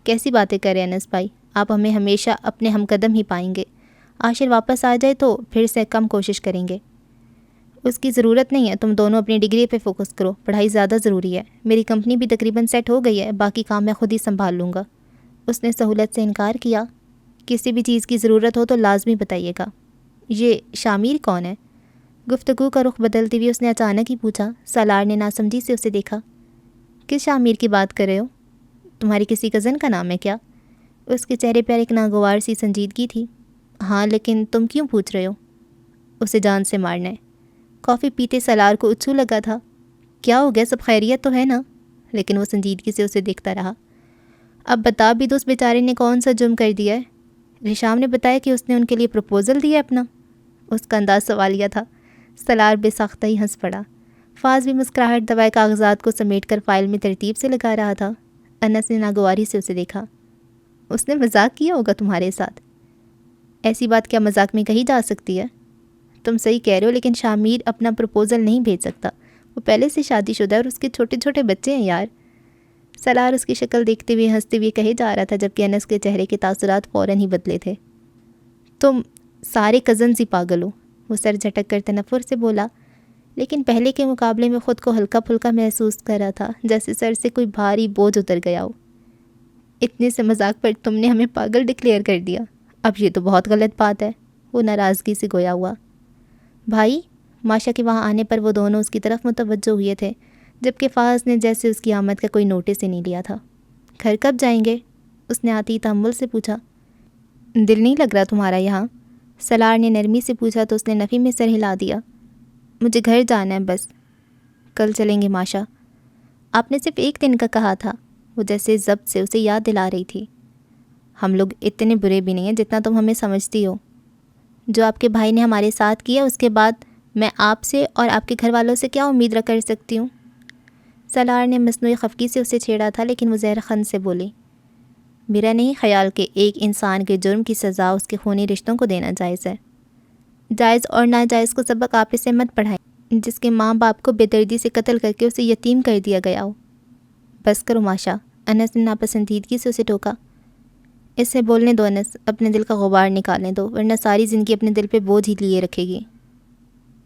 [SPEAKER 1] کیسی باتیں کریں انس بھائی، آپ ہمیں ہمیشہ اپنے ہم قدم ہی پائیں گے۔ عاشر واپس آ جائے تو پھر سے کم کوشش کریں گے۔ اس کی ضرورت نہیں ہے، تم دونوں اپنی ڈگری پہ فوکس کرو، پڑھائی زیادہ ضروری ہے۔ میری کمپنی بھی تقریباً سیٹ ہو گئی ہے، باقی کام میں خود ہی سنبھال لوں گا۔ اس نے سہولت سے انکار کیا۔ کسی بھی چیز کی ضرورت ہو تو لازمی بتائیے گا۔ یہ شامیر کون ہے؟ گفتگو کا رخ بدلتی ہوئی اس نے اچانک ہی پوچھا۔ سالار نے ناسمجھی سے اسے دیکھا۔ کس شامیر کی بات کر رہے ہو؟ تمہاری کسی کزن کا نام ہے کیا؟ اس کے چہرے پر ایک ناگوار سی سنجیدگی تھی۔ ہاں، لیکن تم کیوں پوچھ رہے ہو؟ اسے جان سے مارنا ہے۔ کافی پیتے سالار کو اچھو لگا تھا۔ کیا ہو گیا، سب خیریت تو ہے نا؟ لیکن وہ سنجیدگی سے اسے دیکھتا رہا۔ اب بتا بھی دو اس بیچارے نے کون سا جرم کر دیا ہے؟ رشام نے بتایا کہ اس نے ان کے لیے پروپوزل دیا اپنا۔ اس کا انداز سوالیہ تھا۔ سالار بے ساختہ ہی ہنس پڑا۔ فاض بھی مسکراہٹ دبائے کاغذات کو سمیٹ کر فائل میں ترتیب سے لگا رہا تھا۔ انس نے ناگواری سے اسے دیکھا۔ اس نے مذاق کیا ہوگا تمہارے ساتھ؟ ایسی بات کیا مذاق میں کہی جا سکتی ہے؟ تم صحیح کہہ رہے ہو، لیکن شامیر اپنا پروپوزل نہیں بھیج سکتا، وہ پہلے سے شادی شدہ ہے اور اس کے چھوٹے چھوٹے بچے ہیں یار۔ سالار اس کی شکل دیکھتے ہوئے ہنستے ہوئے کہے جا رہا تھا، جبکہ انس کے چہرے کے تاثرات فوراً ہی بدلے تھے۔ تم سارے کزنز ہی پاگل ہو، وہ سر جھٹک کر تنفر سے بولا، لیکن پہلے کے مقابلے میں خود کو ہلکا پھلکا محسوس کر رہا تھا، جیسے سر سے کوئی بھاری بوجھ اتر گیا ہو۔ اتنے سے مذاق پر تم نے ہمیں پاگل ڈکلیئر کر دیا، اب یہ تو بہت غلط بات ہے، وہ ناراضگی سے گویا ہوا۔ بھائی، ماشا کے وہاں آنے پر وہ دونوں اس کی طرف متوجہ ہوئے تھے، جبکہ فاض نے جیسے اس کی آمد کا کوئی نوٹس ہی نہیں لیا تھا۔ گھر کب جائیں گے؟ اس نے آتی تحمل سے پوچھا۔ دل نہیں لگ رہا تمہارا یہاں؟ سالار نے نرمی سے پوچھا تو اس نے نفی میں سر ہلا دیا۔ مجھے گھر جانا ہے بس۔ کل چلیں گے ماشا، آپ نے صرف ایک دن کا کہا تھا، وہ جیسے ضبط سے اسے یاد دلا رہی تھی۔ ہم لوگ اتنے برے بھی نہیں ہیں جتنا تم ہمیں سمجھتی ہو۔ جو آپ کے بھائی نے ہمارے ساتھ کیا اس کے بعد میں آپ سے اور آپ کے گھر والوں سے کیا امید کر سکتی ہوں؟ سالار نے مصنوعی خفگی سے اسے چھیڑا تھا، لیکن وہ زہر خند سے بولی، میرا نہیں خیال کہ ایک انسان کے جرم کی سزا اس کے خونی رشتوں کو دینا جائز ہے۔ جائز اور ناجائز کو سبق آپ اسے مت پڑھائیں، جس کے ماں باپ کو بے دردی سے قتل کر کے اسے یتیم کر دیا گیا ہو۔ بس کرو ماشا، انس نے ناپسندیدگی سے اسے ٹوکا۔ اسے بولنے دو انس، اپنے دل کا غبار نکالنے دو، ورنہ ساری زندگی اپنے دل پہ بوجھ ہی لیے رکھے گی۔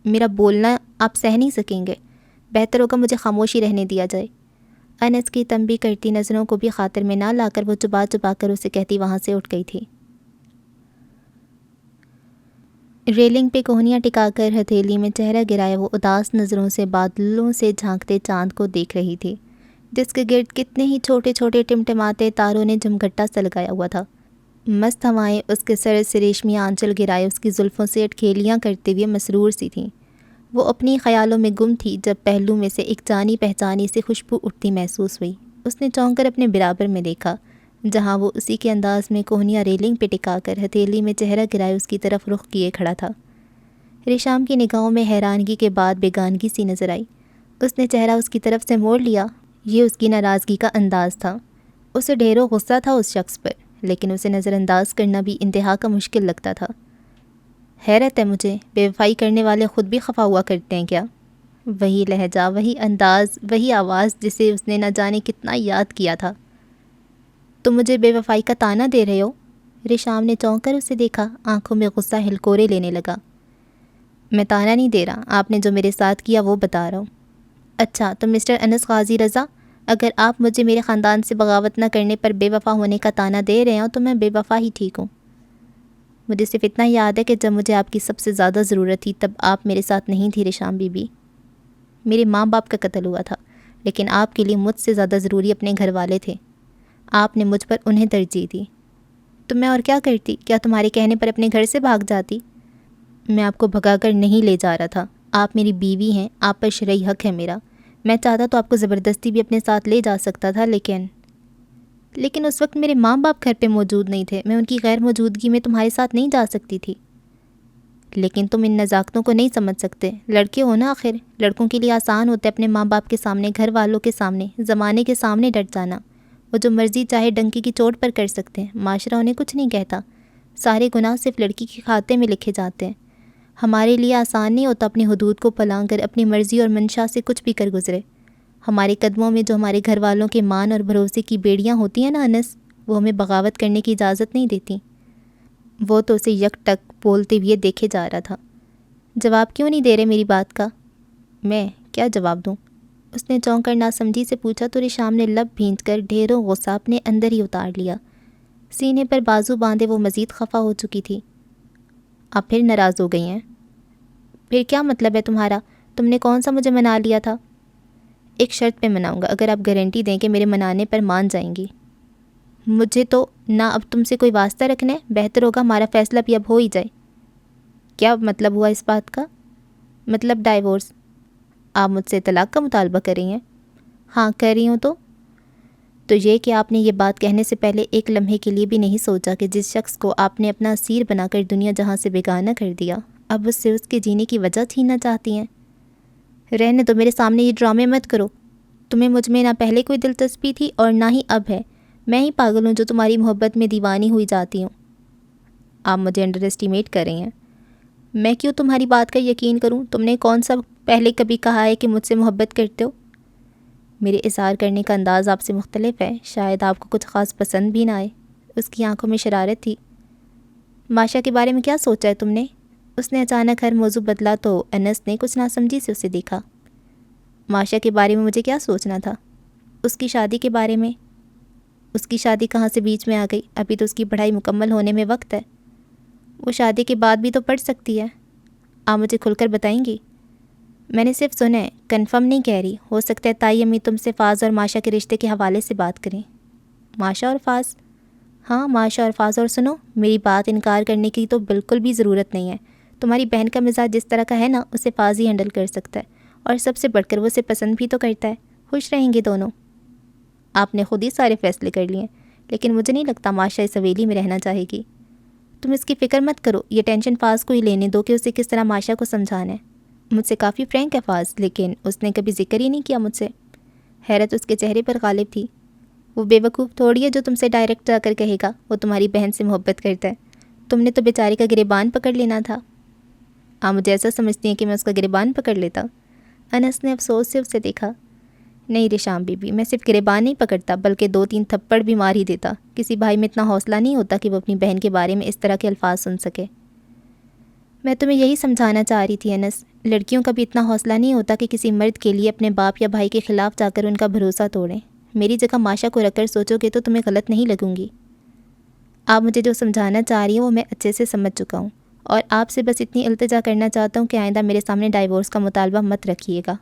[SPEAKER 1] میرا بولنا آپ سہ نہیں سکیں گے، بہتر ہوگا مجھے خاموشی رہنے دیا جائے۔ انس کی تنبیہ کرتی نظروں کو بھی خاطر میں نہ لا کر وہ چبا چبا کر اسے کہتی وہاں سے اٹھ گئی تھی۔ ریلنگ پہ کوہنیاں ٹکا کر ہتھیلی میں چہرہ گرائے وہ اداس نظروں سے بادلوں سے جھانکتے چاند کو دیکھ رہی تھی، جس کے گرد کتنے ہی چھوٹے چھوٹے ٹمٹماتے تاروں نے جمگھٹا سا لگایا ہوا تھا۔ مست ہوائیں اس کے سر سے ریشمی آنچل گرائے اس کی زلفوں سے اٹکھیلیاں کرتے ہوئے مسرور سی تھیں۔ وہ اپنی خیالوں میں گم تھی جب پہلو میں سے ایک جانی پہچانی سی خوشبو اٹھتی محسوس ہوئی۔ اس نے چونک کر اپنے برابر میں دیکھا، جہاں وہ اسی کے انداز میں کوہنیاں ریلنگ پہ ٹکا کر ہتھیلی میں چہرہ گرائے اس کی طرف رخ کیے کھڑا تھا۔ ریشام کی نگاہوں میں حیرانگی کے بعد بیگانگی سی نظر آئی۔ اس نے چہرہ اس کی طرف سے موڑ لیا۔ یہ اس کی ناراضگی کا انداز تھا۔ اسے ڈھیروں غصہ تھا اس شخص پر، لیکن اسے نظر انداز کرنا بھی انتہا کا مشکل لگتا تھا۔ حیرت ہے مجھے، بے وفائی کرنے والے خود بھی خفا ہوا کرتے ہیں کیا؟ وہی لہجہ، وہی انداز، وہی آواز جسے اس نے نہ جانے کتنا یاد کیا تھا۔ تم مجھے بے وفائی کا طعنہ دے رہے ہو؟ ریشام نے چونک کر اسے دیکھا، آنکھوں میں غصہ ہلکورے لینے لگا۔ میں طعنہ نہیں دے رہا، آپ نے جو میرے ساتھ کیا وہ بتا رہا ہوں۔ اچھا تو مسٹر انس غازی رضا، اگر آپ مجھے میرے خاندان سے بغاوت نہ کرنے پر بے وفا ہونے کا طعنہ دے رہے ہوں تو میں بے وفا ہی ٹھیک ہوں۔ مجھے صرف اتنا یاد ہے کہ جب مجھے آپ کی سب سے زیادہ ضرورت تھی تب آپ میرے ساتھ نہیں تھی ریشام بی بی۔ میرے ماں باپ کا قتل ہوا تھا، لیکن آپ کے لیے مجھ سے زیادہ ضروری اپنے گھر والے تھے۔ آپ نے مجھ پر انہیں ترجیح دی۔ تو میں اور کیا کرتی؟ کیا تمہارے کہنے پر اپنے گھر سے بھاگ جاتی؟ میں آپ کو بھگا کر نہیں لے جا رہا تھا، آپ میری بیوی ہیں، آپ پر شرعی حق ہے میرا۔ میں چاہتا تو آپ کو زبردستی بھی اپنے ساتھ لے جا سکتا تھا، لیکن اس وقت میرے ماں باپ گھر پہ موجود نہیں تھے، میں ان کی غیر موجودگی میں تمہارے ساتھ نہیں جا سکتی تھی۔ لیکن تم ان نزاکتوں کو نہیں سمجھ سکتے. لڑکے ہو نا آخر. لڑکوں کے لیے آسان ہوتا ہے اپنے ماں باپ کے سامنے، گھر والوں کے سامنے، زمانے کے سامنے ڈٹ جانا. وہ جو مرضی چاہے ڈنکی کی چوٹ پر کر سکتے ہیں، معاشرہ انہیں کچھ نہیں کہتا. سارے گناہ صرف لڑکی کے کھاتے میں لکھے جاتے ہیں. ہمارے لیے آسان نہیں ہوتا اپنی حدود کو پلانگ کر اپنی مرضی اور منشا سے کچھ بھی کر گزرے. ہمارے قدموں میں جو ہمارے گھر والوں کے مان اور بھروسے کی بیڑیاں ہوتی ہیں نا انس، وہ ہمیں بغاوت کرنے کی اجازت نہیں دیتی. وہ تو اسے یک ٹک بولتے ہوئے دیکھے جا رہا تھا. جواب کیوں نہیں دے رہے میری بات کا؟ میں کیا جواب دوں؟ اس نے چونک کر ناسمجھی سے پوچھا تو رشام نے لب بھینچ کر ڈھیروں غصہ اپنے اندر ہی اتار لیا. سینے پر بازو باندھے وہ مزید خفا ہو چکی تھی. آپ پھر ناراض ہو گئی ہیں؟ پھر کیا مطلب ہے تمہارا؟ تم نے کون سا مجھے منا لیا تھا؟ ایک شرط پہ مناؤں گا، اگر آپ گارنٹی دیں کہ میرے منانے پر مان جائیں گی. مجھے تو نہ اب تم سے کوئی واسطہ رکھنا ہے. بہتر ہوگا ہمارا فیصلہ بھی اب ہو ہی جائے. کیا مطلب ہوا اس بات کا؟ مطلب ڈائیورس. آپ مجھ سے طلاق کا مطالبہ کر رہی ہیں؟ ہاں کر رہی ہوں. تو یہ کہ آپ نے یہ بات کہنے سے پہلے ایک لمحے کے لیے بھی نہیں سوچا کہ جس شخص کو آپ نے اپنا اسیر بنا کر دنیا جہاں سے بیگانہ کر دیا، اب اس سے اس کے جینے کی وجہ چھیننا چاہتی ہیں. رہنے دو، میرے سامنے یہ ڈرامے مت کرو. تمہیں مجھ میں نہ پہلے کوئی دلچسپی تھی اور نہ ہی اب ہے. میں ہی پاگل ہوں جو تمہاری محبت میں دیوانی ہوئی جاتی ہوں. آپ مجھے انڈر اسٹیمیٹ کر رہی ہیں. میں کیوں تمہاری بات کا یقین کروں؟ تم نے کون سا پہلے کبھی کہا ہے کہ مجھ سے محبت کرتے ہو؟ میرے اظہار کرنے کا انداز آپ سے مختلف ہے. شاید آپ کو کچھ خاص پسند بھی نہ آئے. اس کی آنکھوں میں شرارت تھی. ماشا کے بارے میں کیا سوچا ہے تم نے؟ اس نے اچانک ہر موضوع بدلا تو انس نے کچھ ناسمجھی سے اسے دیکھا. ماشا کے بارے میں مجھے کیا سوچنا تھا؟ اس کی شادی کے بارے میں. اس کی شادی کہاں سے بیچ میں آ گئی؟ ابھی تو اس کی پڑھائی مکمل ہونے میں وقت ہے. وہ شادی کے بعد بھی تو پڑھ سکتی ہے. آپ مجھے کھل کر بتائیں گی؟ میں نے صرف سنا ہے، کنفرم نہیں کہہ رہی. ہو سکتا ہے تائی امی تم سے فاز اور ماشا کے رشتے کے حوالے سے بات کریں. ماشا اور فاز؟ ہاں ماشا اور فاز. اور سنو، میری بات انکار کرنے کی تو بالکل بھی ضرورت نہیں ہے. تمہاری بہن کا مزاج جس طرح کا ہے نا، اسے فاز ہی ہینڈل کر سکتا ہے. اور سب سے بڑھ کر وہ اسے پسند بھی تو کرتا ہے. خوش رہیں گے دونوں. آپ نے خود ہی سارے فیصلے کر لیے، لیکن مجھے نہیں لگتا ماشا اس حویلی میں رہنا چاہے گی. تم اس کی فکر مت کرو، یہ ٹینشن فاز کو ہی لینے دو کہ اسے کس طرح ماشا کو سمجھانا ہے. مجھ سے کافی فرینک ہے فاز، لیکن اس نے کبھی ذکر ہی نہیں کیا مجھ سے. حیرت اس کے چہرے پر غالب تھی. وہ بے وقوف تھوڑی ہے جو تم سے ڈائریکٹ جا کر کہے گا وہ تمہاری بہن سے محبت کرتا ہے. تم نے تو بیچاری کا گریبان پکڑ لینا تھا. آپ مجھے ایسا سمجھتی ہیں کہ میں اس کا گریبان پکڑ لیتا؟ انس نے افسوس سے اسے دیکھا. نہیں رشام بی بی، میں صرف گریبان نہیں پکڑتا بلکہ 2-3 تھپڑ بھی مار ہی دیتا. کسی بھائی میں اتنا حوصلہ نہیں ہوتا کہ وہ اپنی بہن کے بارے میں اس طرح کے الفاظ سن سکے. میں تمہیں یہی سمجھانا چاہ رہی تھی انس، لڑکیوں کا بھی اتنا حوصلہ نہیں ہوتا کہ کسی مرد کے لیے اپنے باپ یا بھائی کے خلاف جا کر ان کا بھروسہ توڑیں. میری جگہ ماشا کو رکھ کر سوچو گے تو تمہیں غلط نہیں لگوں گی. آپ مجھے جو سمجھانا چاہ رہی ہیں وہ میں اچھے سے سمجھ چکا ہوں، اور آپ سے بس اتنی التجا کرنا چاہتا ہوں کہ آئندہ میرے سامنے ڈائیورس کا مطالبہ مت رکھیے گا.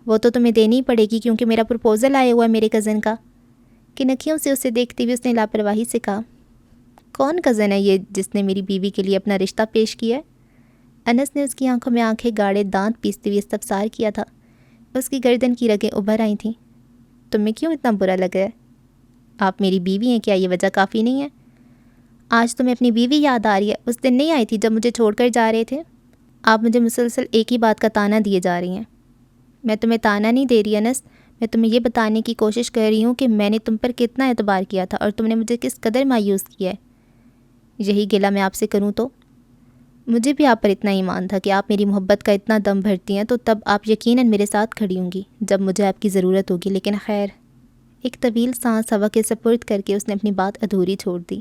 [SPEAKER 1] وہ تو تمہیں دینی ہی پڑے گی کیونکہ میرا پرپوزل آیا ہوا ہے میرے کزن کا. کنکھیوں سے اسے دیکھتے ہوئے اس نے لاپرواہی سے کہا. کون کزن ہے یہ جس نے میری بیوی کے لیے اپنا رشتہ پیش کیا ہے؟ انس نے اس کی آنکھوں میں آنکھیں گاڑے دانت پیستے ہوئے استفسار کیا تھا. اس کی گردن کی رگیں ابھر آئی تھیں. تمہیں کیوں اتنا برا لگا ہے؟ آپ میری بیوی ہیں، کیا یہ وجہ کافی نہیں ہے؟ آج تمہیں اپنی بیوی یاد آ رہی ہے؟ اس دن نہیں آئی تھی جب مجھے چھوڑ کر جا رہے تھے؟ آپ مجھے مسلسل ایک ہی بات کا تانا دیے جا رہی ہیں. میں تمہیں تانا نہیں دے رہی انس، میں تمہیں یہ بتانے کی کوشش کر رہی ہوں کہ میں نے تم پر کتنا اعتبار کیا تھا اور تم نے مجھے کس قدر مایوس کیا ہے. یہی گلہ میں آپ سے کروں تو؟ مجھے بھی آپ پر اتنا ایمان تھا کہ آپ میری محبت کا اتنا دم بھرتی ہیں تو تب آپ یقیناً میرے ساتھ کھڑی ہوں گی جب مجھے آپ کی ضرورت ہوگی. لیکن خیر. ایک طویل سانس ہوا کے سپرد کر کے اس نے اپنی بات ادھوری چھوڑ دی.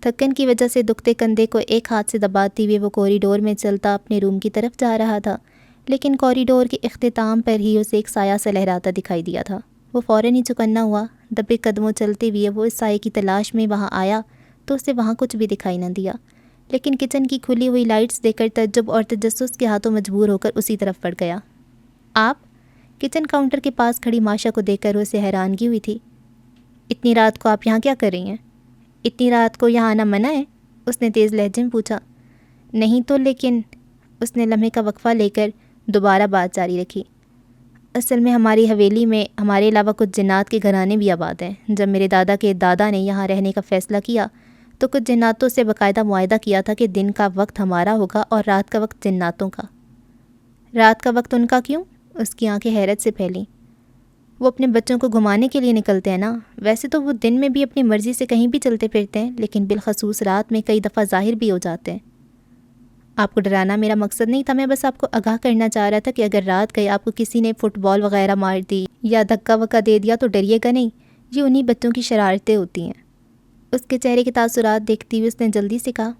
[SPEAKER 1] تھکن کی وجہ سے دکھتے کندھے کو ایک ہاتھ سے دباتے ہوئے وہ کوریڈور میں چلتا اپنے روم کی طرف جا رہا تھا، لیکن کوریڈور کے اختتام پر ہی اسے ایک سایہ سا لہراتا دکھائی دیا تھا. وہ فوراً ہی چکنا ہوا. دبے قدموں چلتے ہوئے وہ اس سائے کی تلاش میں وہاں آیا تو اسے وہاں کچھ بھی دکھائی نہ دیا، لیکن کچن کی کھلی ہوئی لائٹس دیکھ کر تعجب اور تجسس کے ہاتھوں مجبور ہو کر اسی طرف بڑھ گیا. آپ؟ کچن کاؤنٹر کے پاس کھڑی ماشا کو دیکھ کر اسے حیرانگی ہوئی تھی. اتنی رات کو آپ یہاں کیا کر رہی ہیں؟ اتنی رات کو یہاں آنا منع ہے؟ اس نے تیز لہجے میں پوچھا. نہیں تو لیکن. اس نے لمحے کا وقفہ لے کر دوبارہ بات جاری رکھی. اصل میں ہماری حویلی میں ہمارے علاوہ کچھ جنات کے گھرانے بھی آباد ہیں. جب میرے دادا کے دادا نے یہاں رہنے کا فیصلہ کیا تو کچھ جناتوں سے باقاعدہ معاہدہ کیا تھا کہ دن کا وقت ہمارا ہوگا اور رات کا وقت جناتوں کا۔ رات کا وقت ان کا کیوں؟ اس کی آنکھیں حیرت سے پھیلیں۔ وہ اپنے بچوں کو گھمانے کے لیے نکلتے ہیں نا، ویسے تو وہ دن میں بھی اپنی مرضی سے کہیں بھی چلتے پھرتے ہیں، لیکن بالخصوص رات میں کئی دفعہ ظاہر بھی ہو جاتے ہیں۔ آپ کو ڈرانا میرا مقصد نہیں تھا، میں بس آپ کو آگاہ کرنا چاہ رہا تھا کہ اگر رات گئی آپ کو کسی نے فٹ بال وغیرہ مار دی یا دھکا وکا دے دیا تو ڈریے گا نہیں، یہ انہی بچوں کی شرارتیں ہوتی ہیں۔ اس کے چہرے کے تاثرات دیکھتی ہوئے اس نے جلدی سے کہا،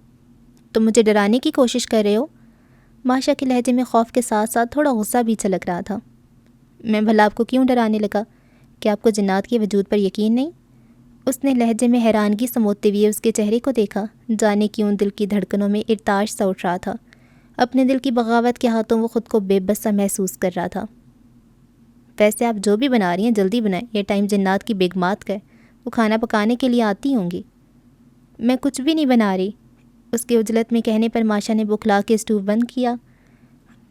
[SPEAKER 1] تم مجھے ڈرانے کی کوشش کر رہے ہو؟ ماشا کے لہجے میں خوف کے ساتھ ساتھ تھوڑا غصہ بھی چھلک رہا تھا۔ میں بھلا آپ کو کیوں ڈرانے لگا؟ کہ آپ کو جنات کے وجود پر یقین نہیں؟ اس نے لہجے میں حیرانگی سموتے ہوئے اس کے چہرے کو دیکھا، جانے کیوں دل کی دھڑکنوں میں ارتعاش سا اٹھ رہا تھا۔ اپنے دل کی بغاوت کے ہاتھوں وہ خود کو بے بس سا محسوس کر رہا تھا۔ ویسے آپ جو بھی بنا رہی ہیں جلدی بنائیں، یہ ٹائم جنات کی بیگمات کا ہے، وہ کھانا پکانے کے لیے آتی ہوں گی۔ میں کچھ بھی نہیں بنا رہی، اس کے عجلت میں کہنے پر ماشا نے بکھلا کے اسٹوو بند کیا۔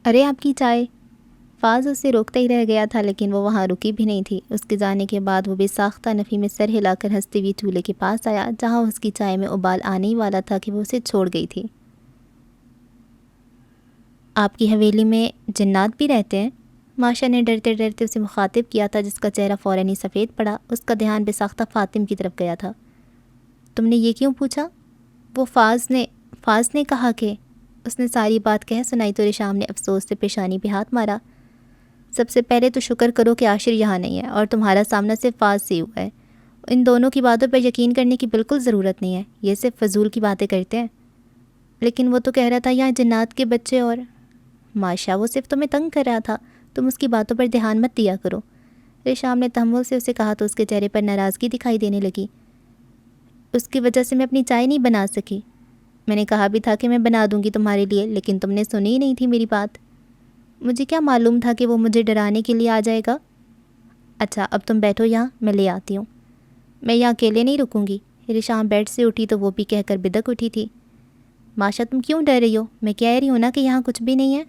[SPEAKER 1] ارے آپ کی چائے؟ فاض اسے روکتا ہی رہ گیا تھا، لیکن وہ وہاں رکی بھی نہیں تھی۔ اس کے جانے کے بعد وہ بے ساختہ نفی میں سر ہلا کر ہنستے ہوئے چولہے کے پاس آیا، جہاں اس کی چائے میں ابال آنے ہی والا تھا کہ وہ اسے چھوڑ گئی تھی۔ آپ کی حویلی میں جنات بھی رہتے ہیں؟ ماشا نے ڈرتے ڈرتے اسے مخاطب کیا تھا، جس کا چہرہ فوراً ہی سفید پڑا۔ اس کا دھیان بے ساختہ فاطم کی طرف گیا تھا۔ تم نے یہ کیوں پوچھا؟ وہ فاض نے کہا کہ… اس نے ساری بات کہہ سنائی تو رشام نے افسوس سے پیشانی پہ ہاتھ مارا۔ سب سے پہلے تو شکر کرو کہ عاشر یہاں نہیں ہے اور تمہارا سامنا صرف فاض سے ہوا ہے۔ ان دونوں کی باتوں پر یقین کرنے کی بالکل ضرورت نہیں ہے، یہ صرف فضول کی باتیں کرتے ہیں۔ لیکن وہ تو کہہ رہا تھا یہاں جنات کے بچے اور… ماشا وہ صرف تمہیں تنگ کر رہا تھا، تم اس کی باتوں پر دھیان مت دیا کرو۔ رشام نے تحمل سے اسے کہا تو اس کے چہرے پر ناراضگی دکھائی دینے لگی۔ اس کی وجہ سے میں اپنی چائے نہیں بنا سکی۔ میں نے کہا بھی تھا کہ میں بنا دوں گی تمہارے لیے، لیکن تم نے سنی ہی نہیں تھی میری بات۔ مجھے کیا معلوم تھا کہ وہ مجھے ڈرانے کے لیے آ جائے گا۔ اچھا اب تم بیٹھو یہاں، میں لے آتی ہوں۔ میں یہاں اکیلے نہیں رکوں گی۔ رشام بیڈ سے اٹھی تو وہ بھی کہہ کر بدک اٹھی تھی۔ ماشا تم کیوں ڈر رہی ہو؟ میں کہہ رہی ہوں نا کہ یہاں کچھ بھی نہیں ہے۔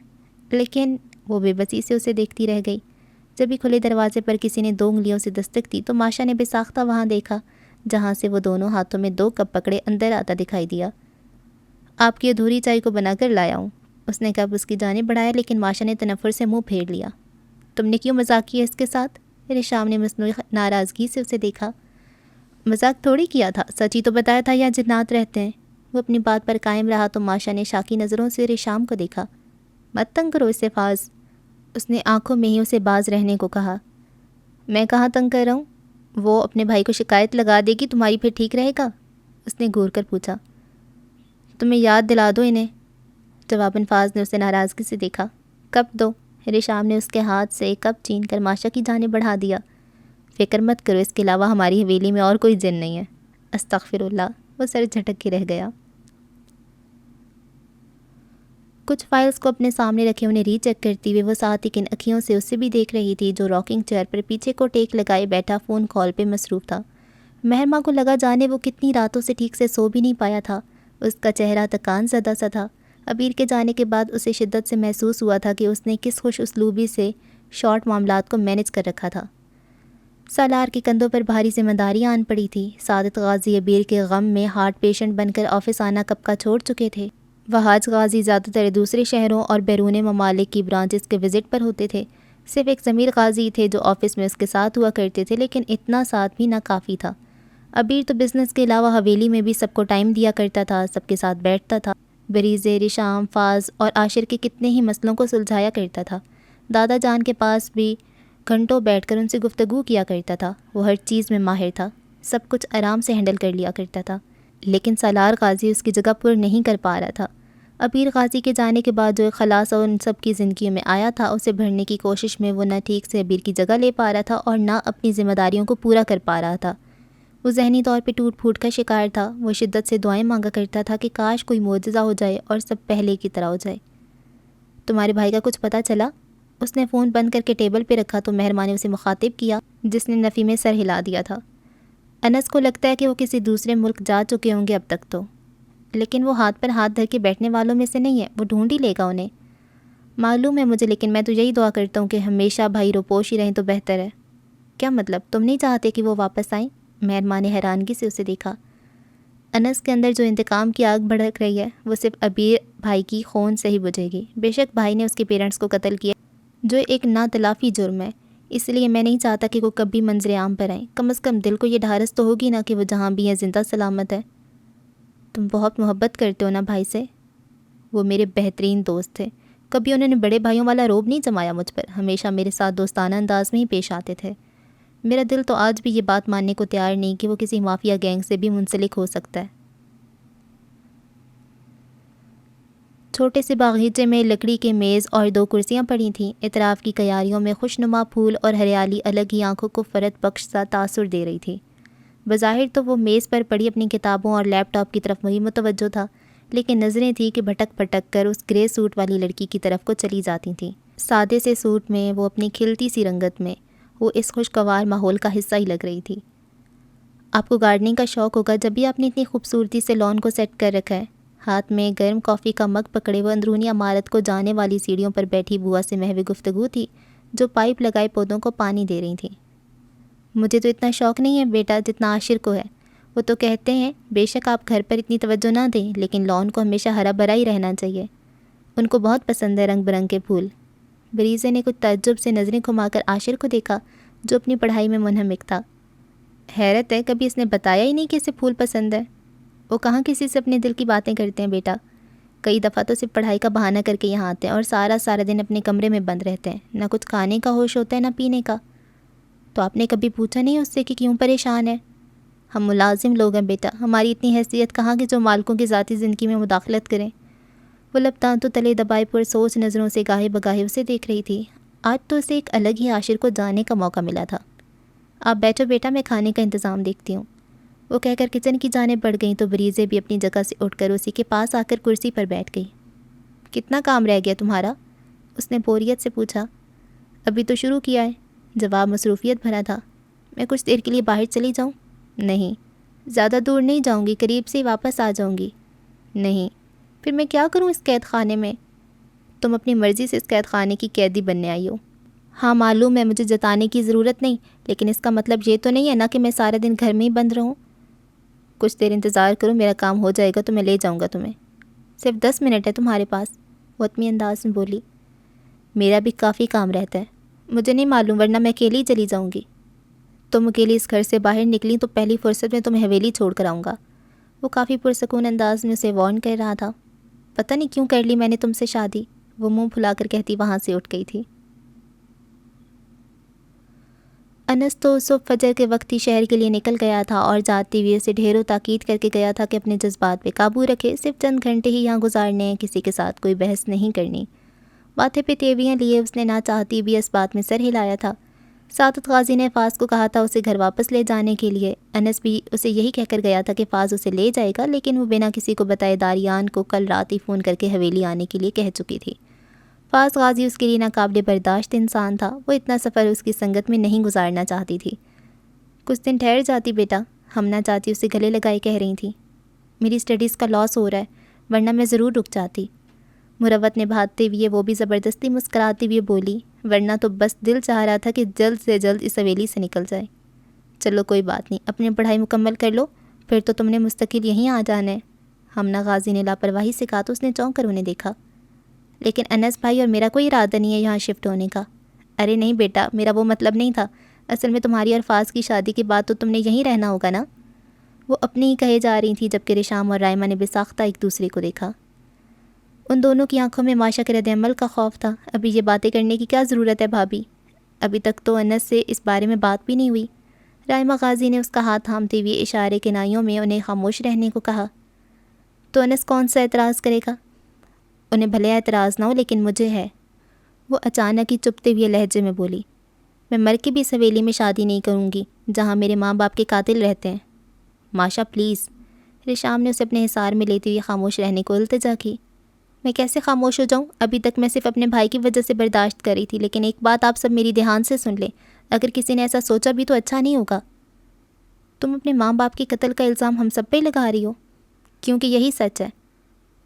[SPEAKER 1] لیکن… وہ بے بسی سے اسے دیکھتی رہ گئی۔ جب ہی کھلے دروازے پر کسی نے 2 انگلیوں سے دستک دی تو ماشا نے بے ساختہ وہاں دیکھا، جہاں سے وہ دونوں ہاتھوں میں 2 کپ پکڑے اندر آتا دکھائی دیا۔ آپ کی ادھوری چائے کو بنا کر لایا ہوں۔ اس نے کب اس کی جانب بڑھایا، لیکن ماشا نے تنفر سے منہ پھیر لیا۔ تم نے کیوں مذاق کیا اس کے ساتھ؟ رشام نے مصنوعی ناراضگی سے اسے دیکھا۔ مذاق تھوڑی کیا تھا، سچ ہی تو بتایا تھا یہاں جنات رہتے ہیں۔ وہ اپنی بات پر قائم رہا تو ماشا نے شاکی نظروں سے رشام کو دیکھا۔ مت تنگ کرو اسے فاض، اس نے آنکھوں میں ہی اسے باز رہنے کو کہا۔ میں کہاں تنگ کر رہا ہوں؟ وہ اپنے بھائی کو شکایت لگا دے گی تمہاری، پھر ٹھیک رہے گا؟ اس نے گھور کر پوچھا۔ تمہیں یاد دلا دو انہیں۔ جواباً فاض نے اسے ناراضگی سے دیکھا۔ کپ دو۔ رشام نے اس کے ہاتھ سے کپ چھین کر ماشا کی جانب بڑھا دیا۔ فکر مت کرو، اس کے علاوہ ہماری حویلی میں اور کوئی جن نہیں ہے۔ استغفر اللہ، وہ سر جھٹک کے رہ گیا۔ کچھ فائلز کو اپنے سامنے رکھے انہیں ری چیک کرتی ہوئے وہ ساتھ ہی کن اکھیوں سے اسے بھی دیکھ رہی تھی، جو راکنگ چیئر پر پیچھے کو ٹیک لگائے بیٹھا فون کال پہ مصروف تھا۔ مہرماں کو لگا جانے وہ کتنی راتوں سے ٹھیک سے سو بھی نہیں پایا تھا۔ اس کا چہرہ تکان زدہ سا تھا۔ ابیر کے جانے کے بعد اسے شدت سے محسوس ہوا تھا کہ اس نے کس خوش اسلوبی سے شارٹ معاملات کو مینج کر رکھا تھا۔ سالار کے کندھوں پر بھاری ذمہ داریاں آن پڑی تھی۔ سعادت غازی ابیر کے غم میں ہارٹ پیشنٹ بن کر آفس آنا کب کا چھوڑ چکے تھے۔ وہاج غازی زیادہ تر دوسرے شہروں اور بیرون ممالک کی برانچز کے وزٹ پر ہوتے تھے۔ صرف ایک ضمیر غازی تھے جو آفس میں اس کے ساتھ ہوا کرتے تھے، لیکن اتنا ساتھ بھی نہ کافی تھا۔ ابیر تو بزنس کے علاوہ حویلی میں بھی سب کو ٹائم دیا کرتا تھا، سب کے ساتھ بیٹھتا تھا، بریزے، رشام، فاض اور عاشر کے کتنے ہی مسئلوں کو سلجھایا کرتا تھا۔ دادا جان کے پاس بھی گھنٹوں بیٹھ کر ان سے گفتگو کیا کرتا تھا۔ وہ ہر چیز میں ماہر تھا، سب کچھ آرام سے ہینڈل کر لیا کرتا تھا، لیکن سالار غازی اس کی جگہ پر نہیں کر پا رہا تھا۔ ابیر غازی کے جانے کے بعد جو ایک خلاصہ ان سب کی زندگیوں میں آیا تھا، اسے بھرنے کی کوشش میں وہ نہ ٹھیک سے ابیر کی جگہ لے پا رہا تھا اور نہ اپنی ذمہ داریوں کو پورا کر پا رہا تھا۔ وہ ذہنی طور پہ ٹوٹ پھوٹ کا شکار تھا۔ وہ شدت سے دعائیں مانگا کرتا تھا کہ کاش کوئی معجزہ ہو جائے اور سب پہلے کی طرح ہو جائے۔ تمہارے بھائی کا کچھ پتہ چلا؟ اس نے فون بند کر کے ٹیبل پہ رکھا تو مہرماں نے اسے مخاطب کیا، جس نے نفی میں سر ہلا دیا تھا۔ انس کو لگتا ہے کہ وہ کسی دوسرے ملک جا چکے ہوں گے اب تک تو، لیکن وہ ہاتھ پر ہاتھ دھر کے بیٹھنے والوں میں سے نہیں ہے، وہ ڈھونڈ ہی لے گا انہیں۔ معلوم ہے مجھے، لیکن میں تو یہی دعا کرتا ہوں کہ ہمیشہ بھائی روپوش ہی رہیں تو بہتر ہے۔ کیا مطلب؟ تم نہیں چاہتے کہ وہ واپس آئیں؟ مہرماں نے حیرانگی سے اسے دیکھا۔ انس کے اندر جو انتقام کی آگ بھڑک رہی ہے وہ صرف ابیر بھائی کی خون سے ہی بجھے گی۔ بے شک بھائی نے اس کے پیرنٹس کو قتل کیا جو ایک ناتلافی جرم ہے، اس لیے میں نہیں چاہتا کہ وہ کبھی منظر عام پر آئیں۔ کم از کم دل کو یہ ڈھارس تو ہوگی نا کہ وہ جہاں بھی ہیں زندہ سلامت ہے۔ تم بہت محبت کرتے ہو نا بھائی سے؟ وہ میرے بہترین دوست تھے، کبھی انہوں نے بڑے بھائیوں والا روب نہیں جمایا مجھ پر، ہمیشہ میرے ساتھ دوستانہ انداز میں ہی پیش آتے تھے۔ میرا دل تو آج بھی یہ بات ماننے کو تیار نہیں کہ وہ کسی مافیا گینگ سے بھی منسلک ہو سکتا ہے۔ چھوٹے سے باغیچے میں لکڑی کے میز اور 2 کرسیاں پڑی تھیں۔ اطراف کی کیاریوں میں خوشنما پھول اور ہریالی الگ ہی آنکھوں کو فرت بخش سا تاثر دے رہی تھی۔ بظاہر تو وہ میز پر پڑی اپنی کتابوں اور لیپ ٹاپ کی طرف وہی متوجہ تھا، لیکن نظریں تھیں کہ بھٹک پھٹک کر اس گرے سوٹ والی لڑکی کی طرف کو چلی جاتی تھیں۔ سادے سے سوٹ میں وہ اپنی کھلتی سی رنگت میں وہ اس خوشگوار ماحول کا حصہ ہی لگ رہی تھی۔ آپ کو گارڈننگ کا شوق ہوگا جب بھی آپ نے اتنی خوبصورتی سے لان کو سیٹ کر رکھا ہے۔ ہاتھ میں گرم کافی کا مگ پکڑے وہ اندرونی عمارت کو جانے والی سیڑھیوں پر بیٹھی بوا سے محو گفتگو تھی جو پائپ لگائے پودوں کو پانی دے رہی تھیں۔ مجھے تو اتنا شوق نہیں ہے بیٹا جتنا عاشر کو ہے۔ وہ تو کہتے ہیں بے شک آپ گھر پر اتنی توجہ نہ دیں لیکن لان کو ہمیشہ ہرا بھرا ہی رہنا چاہیے۔ ان کو بہت پسند ہے رنگ برنگ کے پھول۔ بریزے نے کچھ تعجب سے نظریں گھما کر عاشر کو دیکھا جو اپنی پڑھائی میں منہمک تھا۔ حیرت ہے کبھی اس نے بتایا ہی نہیں کہ اسے پھول پسند ہے۔ وہ کہاں کسی سے اپنے دل کی باتیں کرتے ہیں بیٹا، کئی دفعہ تو صرف پڑھائی کا بہانہ کر کے یہاں آتے ہیں اور سارا دن اپنے کمرے میں بند رہتے ہیں، نہ کچھ کھانے کا ہوش ہوتا ہے نہ پینے کا۔ تو آپ نے کبھی پوچھا نہیں اس سے کہ کیوں پریشان ہے؟ ہم ملازم لوگ ہیں بیٹا، ہماری اتنی حیثیت کہاں کہ جو مالکوں کی ذاتی زندگی میں مداخلت کریں۔ وہ لب دانتوں تلے دبائے پر سوچ نظروں سے گاہے بگاہے اسے دیکھ رہی تھی۔ آج تو اسے ایک الگ ہی عاشر کو جاننے کا موقع ملا تھا۔ آپ بیٹھو بیٹا، میں کھانے کا انتظام دیکھتی ہوں۔ وہ کہہ کر کچن کی جانب بڑھ گئیں تو بریزے بھی اپنی جگہ سے اٹھ کر اسی کے پاس آ کر کرسی پر بیٹھ گئی۔ کتنا کام رہ گیا تمہارا؟ اس نے بوریت سے پوچھا۔ ابھی تو شروع کیا ہے، جواب مصروفیت بھرا تھا۔ میں کچھ دیر کے لیے باہر چلی جاؤں؟ نہیں۔ زیادہ دور نہیں جاؤں گی، قریب سے ہی واپس آ جاؤں گی۔ نہیں۔ پھر میں کیا کروں اس قید خانے میں؟ تم اپنی مرضی سے اس قید خانے کی قیدی بننے آئی ہو۔ ہاں معلوم ہے، مجھے جتانے کی ضرورت نہیں، لیکن اس کا مطلب یہ تو نہیں ہے نا کہ میں سارا دن گھر میں ہی بند رہوں۔ کچھ دیر انتظار کرو، میرا کام ہو جائے گا تو میں لے جاؤں گا تمہیں۔ صرف 10 منٹ ہے تمہارے پاس، وہ اطمینان انداز میں بولی۔ میرا بھی کافی کام رہتا ہے، مجھے نہیں معلوم ورنہ میں اکیلی ہی چلی جاؤں گی۔ تم اکیلی اس گھر سے باہر نکلی تو پہلی فرصت میں تمہیں حویلی چھوڑ کر آؤں گا، وہ کافی پرسکون انداز میں اسے وارن کر رہا تھا۔ پتہ نہیں کیوں کر لی میں نے تم سے شادی، وہ منہ پھلا کر کہتی وہاں سے اٹھ گئی تھی۔ انس تو صبح فجر کے وقت ہی شہر کے لیے نکل گیا تھا اور جاتے ہوئے اسے ڈھیروں تاکید کر کے گیا تھا کہ اپنے جذبات پہ قابو رکھے، صرف چند گھنٹے ہی یہاں گزارنے ہیں، کسی کے ساتھ کوئی بحث نہیں کرنی۔ ماتھے پہ تیویاں لیے اس نے نہ چاہتی بھی اس بات میں سر ہلایا تھا۔ سعادت غازی نے فاض کو کہا تھا اسے گھر واپس لے جانے کے لیے۔ انس بھی اسے یہی کہہ کر گیا تھا کہ فاض اسے لے جائے گا، لیکن وہ بنا کسی کو بتائے داریان کو کل رات ہی فون کر کے حویلی آنے کے لیے کہہ چکی تھی۔ فاض غازی اس کے لیے ناقابل برداشت انسان تھا، وہ اتنا سفر اس کی سنگت میں نہیں گزارنا چاہتی تھی۔ کچھ دن ٹھہر جاتی بیٹا، ہمنا چاچی اسے گلے لگائے کہہ رہی تھیں۔ میری اسٹڈیز کا لاس ہو رہا ہے ورنہ میں ضرور رک جاتی، مروت نبھاتے ہوئے وہ بھی زبردستی مسکراتے ہوئے بولی، ورنہ تو بس دل چاہ رہا تھا کہ جلد سے جلد اس حویلی سے نکل جائے۔ چلو کوئی بات نہیں، اپنی پڑھائی مکمل کر لو، پھر تو تم نے مستقل یہیں آ جانا ہے۔ ہمنا غازی نے لاپرواہی سے کہا تو اس نے چونک کر انہیں دیکھا۔ لیکن انس بھائی اور میرا کوئی ارادہ نہیں ہے یہاں شفٹ ہونے کا۔ ارے نہیں بیٹا، میرا وہ مطلب نہیں تھا، اصل میں تمہاری اور فاض کی شادی کے بعد تو تم نے یہیں رہنا ہوگا نا۔ وہ اپنی ہی کہے جا رہی تھی جبکہ رشام اور رائمہ نے بساختہ ایک دوسرے کو دیکھا۔ ان دونوں کی آنکھوں میں معاشہ کے رد عمل کا خوف تھا۔ ابھی یہ باتیں کرنے کی کیا ضرورت ہے بھابھی؟ ابھی تک تو انس سے اس بارے میں بات بھی نہیں ہوئی۔ رائمہ غازی نے اس کا ہاتھ تھامتے ہوئے اشارے کنائیوں میں انہیں خاموش رہنے کو کہا۔ تو انس کون سا اعتراض کرے گا؟ انہیں بھلے اعتراض نہ ہو لیکن مجھے ہے، وہ اچانک ہی چپتے ہوئے لہجے میں بولی۔ میں مر کے بھی اس حویلی میں شادی نہیں کروں گی جہاں میرے ماں باپ کے قاتل رہتے ہیں۔ ماشا پلیز، رشام نے اسے اپنے حصار میں لیتے ہوئے خاموش رہنے کو التجا کی۔ میں کیسے خاموش ہو جاؤں؟ ابھی تک میں صرف اپنے بھائی کی وجہ سے برداشت کر رہی تھی، لیکن ایک بات آپ سب میری دھیان سے سن لیں، اگر کسی نے ایسا سوچا بھی تو اچھا نہیں ہوگا۔ تم اپنے ماں باپ کے قتل کا الزام ہم سب پہ لگا رہی ہو، کیونکہ یہی سچ ہے۔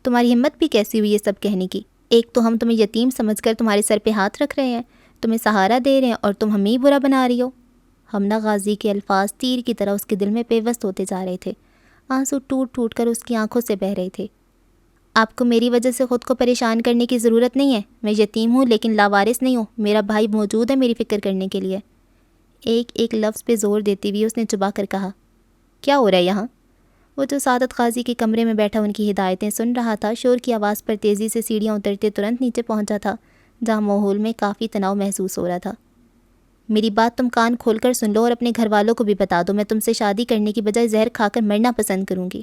[SPEAKER 1] تمہاری ہمت بھی کیسی ہوئی یہ سب کہنے کی؟ ایک تو ہم تمہیں یتیم سمجھ کر تمہارے سر پہ ہاتھ رکھ رہے ہیں، تمہیں سہارا دے رہے ہیں، اور تم ہمیں ہی برا بنا رہی ہو۔ ہمنا غازی کے الفاظ تیر کی طرح اس کے دل میں پیوست ہوتے جا رہے تھے۔ آنسو ٹوٹ ٹوٹ کر اس کی آنکھوں سے بہہ رہے تھے۔ آپ کو میری وجہ سے خود کو پریشان کرنے کی ضرورت نہیں ہے، میں یتیم ہوں لیکن لاوارث نہیں ہوں، میرا بھائی موجود ہے میری فکر کرنے کے لیے۔ ایک ایک لفظ پہ زور دیتی ہوئی اس نے چبا کر کہا، کیا ہو رہا ہے یہاں؟ وہ جو سعادت قاضی کے کمرے میں بیٹھا ان کی ہدایتیں سن رہا تھا، شور کی آواز پر تیزی سے سیڑھیاں اترتے ترنت نیچے پہنچا تھا، جہاں ماحول میں کافی تناؤ محسوس ہو رہا تھا۔ میری بات تم کان کھول کر سن لو اور اپنے گھر والوں کو بھی بتا دو، میں تم سے شادی کرنے کی بجائے زہر کھا کر مرنا پسند کروں گی۔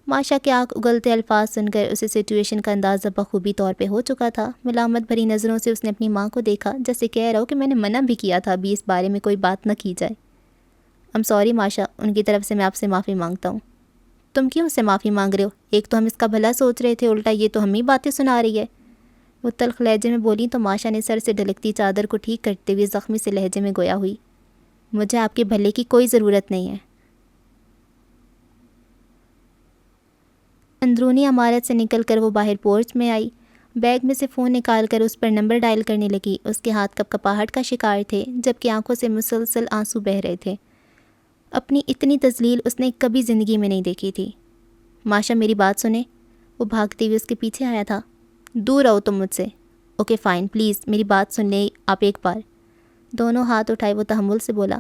[SPEAKER 1] ماشا کے آنکھ اگلتے الفاظ سن کر اسے سچویشن کا اندازہ بخوبی طور پہ ہو چکا تھا۔ ملامت بھری نظروں سے اس نے اپنی ماں کو دیکھا، جیسے کہہ رہا ہو کہ میں نے منع بھی کیا تھا ابھی اس بارے میں کوئی بات نہ کی جائے۔ سوری ماشا، ان کی طرف سے میں آپ سے معافی مانگتا ہوں۔ تم کیوں اس سے معافی مانگ رہے ہو؟ ایک تو ہم اس کا بھلا سوچ رہے تھے، الٹا یہ تو ہم ہی باتیں سنا رہی ہے۔ وہ تلخ لہجے میں بولی تو ماشا نے سر سے ڈھلکتی چادر کو ٹھیک کرتے ہوئے زخمی سے لہجے میں گویا ہوئی، مجھے آپ کے بھلے کی کوئی ضرورت نہیں ہے۔ اندرونی عمارت سے نکل کر وہ باہر پورچ میں آئی، بیگ میں سے فون نکال کر اس پر نمبر ڈائل کرنے لگی۔ اس کے ہاتھ کپکپاہٹ کا شکار تھے، جبکہ آنکھوں سے مسلسل آنسو بہہ رہے تھے۔ اپنی اتنی تذلیل اس نے کبھی زندگی میں نہیں دیکھی تھی۔ ماشا میری بات سنیں، وہ بھاگتے ہوئے اس کے پیچھے آیا تھا۔ دور رہو تم مجھ سے۔ اوکے فائن، پلیز میری بات سن لیں آپ ایک بار۔ دونوں ہاتھ اٹھائے وہ تحمل سے بولا،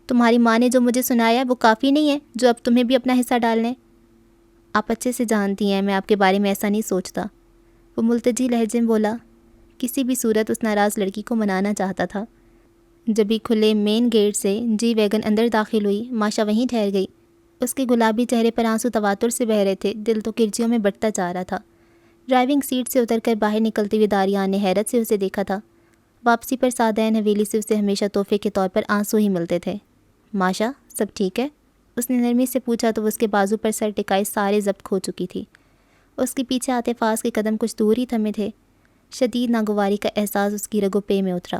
[SPEAKER 1] تمہاری ماں نے جو مجھے سنایا ہے وہ کافی نہیں ہے جو اب تمہیں بھی اپنا حصہ ڈالنا ہے؟ آپ اچھے سے جانتی ہیں میں آپ کے بارے میں ایسا نہیں سوچتا، وہ ملتجی لہجے میں بولا۔ کسی بھی صورت اس ناراض لڑکی کو منانا چاہتا تھا۔ جب ہی کھلے مین گیٹ سے جی ویگن اندر داخل ہوئی، ماشا وہیں ٹھہر گئی۔ اس کے گلابی چہرے پر آنسو تواتر سے بہہ رہے تھے، دل تو کرچیوں میں بٹتا جا رہا تھا۔ ڈرائیونگ سیٹ سے اتر کر باہر نکلتے ہوئے داریان نے حیرت سے اسے دیکھا تھا۔ واپسی پر سعدین حویلی سے اسے ہمیشہ تحفے کے طور پر آنسو ہی ملتے تھے۔ ماشا سب ٹھیک ہے؟ اس نے نرمی سے پوچھا تو وہ اس کے بازو پر سر ٹکائے سارے ضبط کھو چکی تھی۔ اس کے پیچھے آتے فاس کے قدم کچھ دور ہی تھمے تھے۔ شدید ناگواری کا احساس اس کی رگو پے میں اترا۔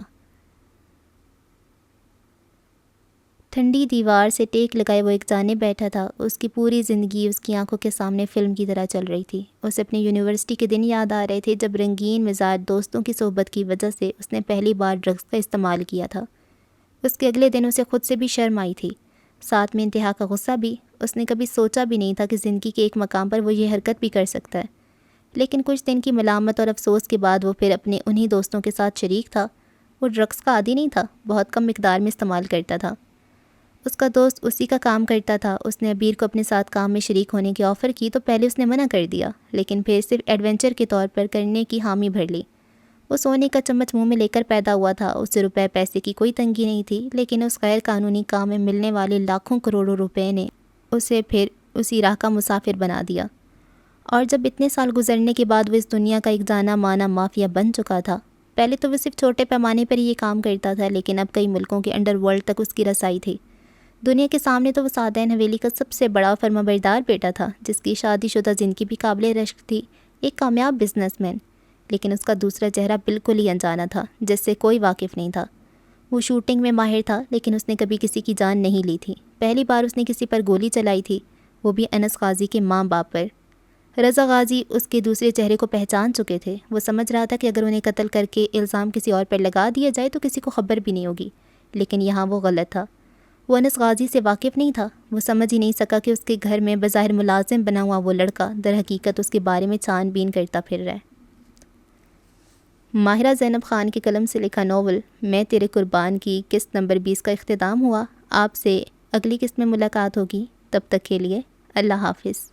[SPEAKER 1] ٹھنڈی دیوار سے ٹیک لگائے وہ ایک جانب بیٹھا تھا۔ اس کی پوری زندگی اس کی آنکھوں کے سامنے فلم کی طرح چل رہی تھی۔ اسے اپنے یونیورسٹی کے دن یاد آ رہے تھے جب رنگین مزاج دوستوں کی صحبت کی وجہ سے اس نے پہلی بار ڈرگس کا استعمال کیا تھا۔ اس کے اگلے دن اسے خود سے بھی شرم آئی تھی، ساتھ میں انتہا کا غصہ بھی۔ اس نے کبھی سوچا بھی نہیں تھا کہ زندگی کے ایک مقام پر وہ یہ حرکت بھی کر سکتا ہے، لیکن کچھ دن کی ملامت اور افسوس کے بعد وہ پھر اپنے انہی دوستوں کے ساتھ شریک تھا۔ وہ ڈرگس کا عادی نہیں تھا، بہت کم مقدار میں استعمال کرتا تھا۔ اس کا دوست اسی کا کام کرتا تھا۔ اس نے عبیر کو اپنے ساتھ کام میں شریک ہونے کی آفر کی تو پہلے اس نے منع کر دیا، لیکن پھر صرف ایڈونچر کے طور پر کرنے کی حامی بھر لی۔ وہ سونے کا چمچ منہ میں لے کر پیدا ہوا تھا، اسے روپے پیسے کی کوئی تنگی نہیں تھی، لیکن اس غیر قانونی کام میں ملنے والے لاکھوں کروڑوں روپے نے اسے پھر اسی راہ کا مسافر بنا دیا۔ اور جب اتنے سال گزرنے کے بعد وہ اس دنیا کا ایک جانا مانا مافیا بن چکا تھا، پہلے تو وہ صرف چھوٹے پیمانے پر یہ کام کرتا تھا، لیکن اب کئی ملکوں کے انڈر ورلڈ تک اس کی رسائی تھی۔ دنیا کے سامنے تو وہ سعدین حویلی کا سب سے بڑا فرمانبردار بیٹا تھا، جس کی شادی شدہ زندگی بھی قابل رشک تھی، ایک کامیاب بزنس مین۔ لیکن اس کا دوسرا چہرہ بالکل ہی انجانا تھا، جس سے کوئی واقف نہیں تھا۔ وہ شوٹنگ میں ماہر تھا، لیکن اس نے کبھی کسی کی جان نہیں لی تھی۔ پہلی بار اس نے کسی پر گولی چلائی تھی، وہ بھی انس غازی کے ماں باپ پر۔ رضا غازی اس کے دوسرے چہرے کو پہچان چکے تھے۔ وہ سمجھ رہا تھا کہ اگر انہیں قتل کر کے الزام کسی اور پر لگا دیا جائے تو کسی کو خبر بھی نہیں ہوگی، لیکن یہاں وہ غلط تھا۔ وہ انس غازی سے واقف نہیں تھا۔ وہ سمجھ ہی نہیں سکا کہ اس کے گھر میں بظاہر ملازم بنا ہوا وہ لڑکا در حقیقت اس کے بارے میں چھان بین کرتا پھر رہا ہے۔ ماہرہ زینب خان کے قلم سے لکھا ناول میں تیرے قربان کی قسط نمبر 20 کا اختتام ہوا۔ آپ سے اگلی قسط میں ملاقات ہوگی، تب تک کے لیے اللہ حافظ۔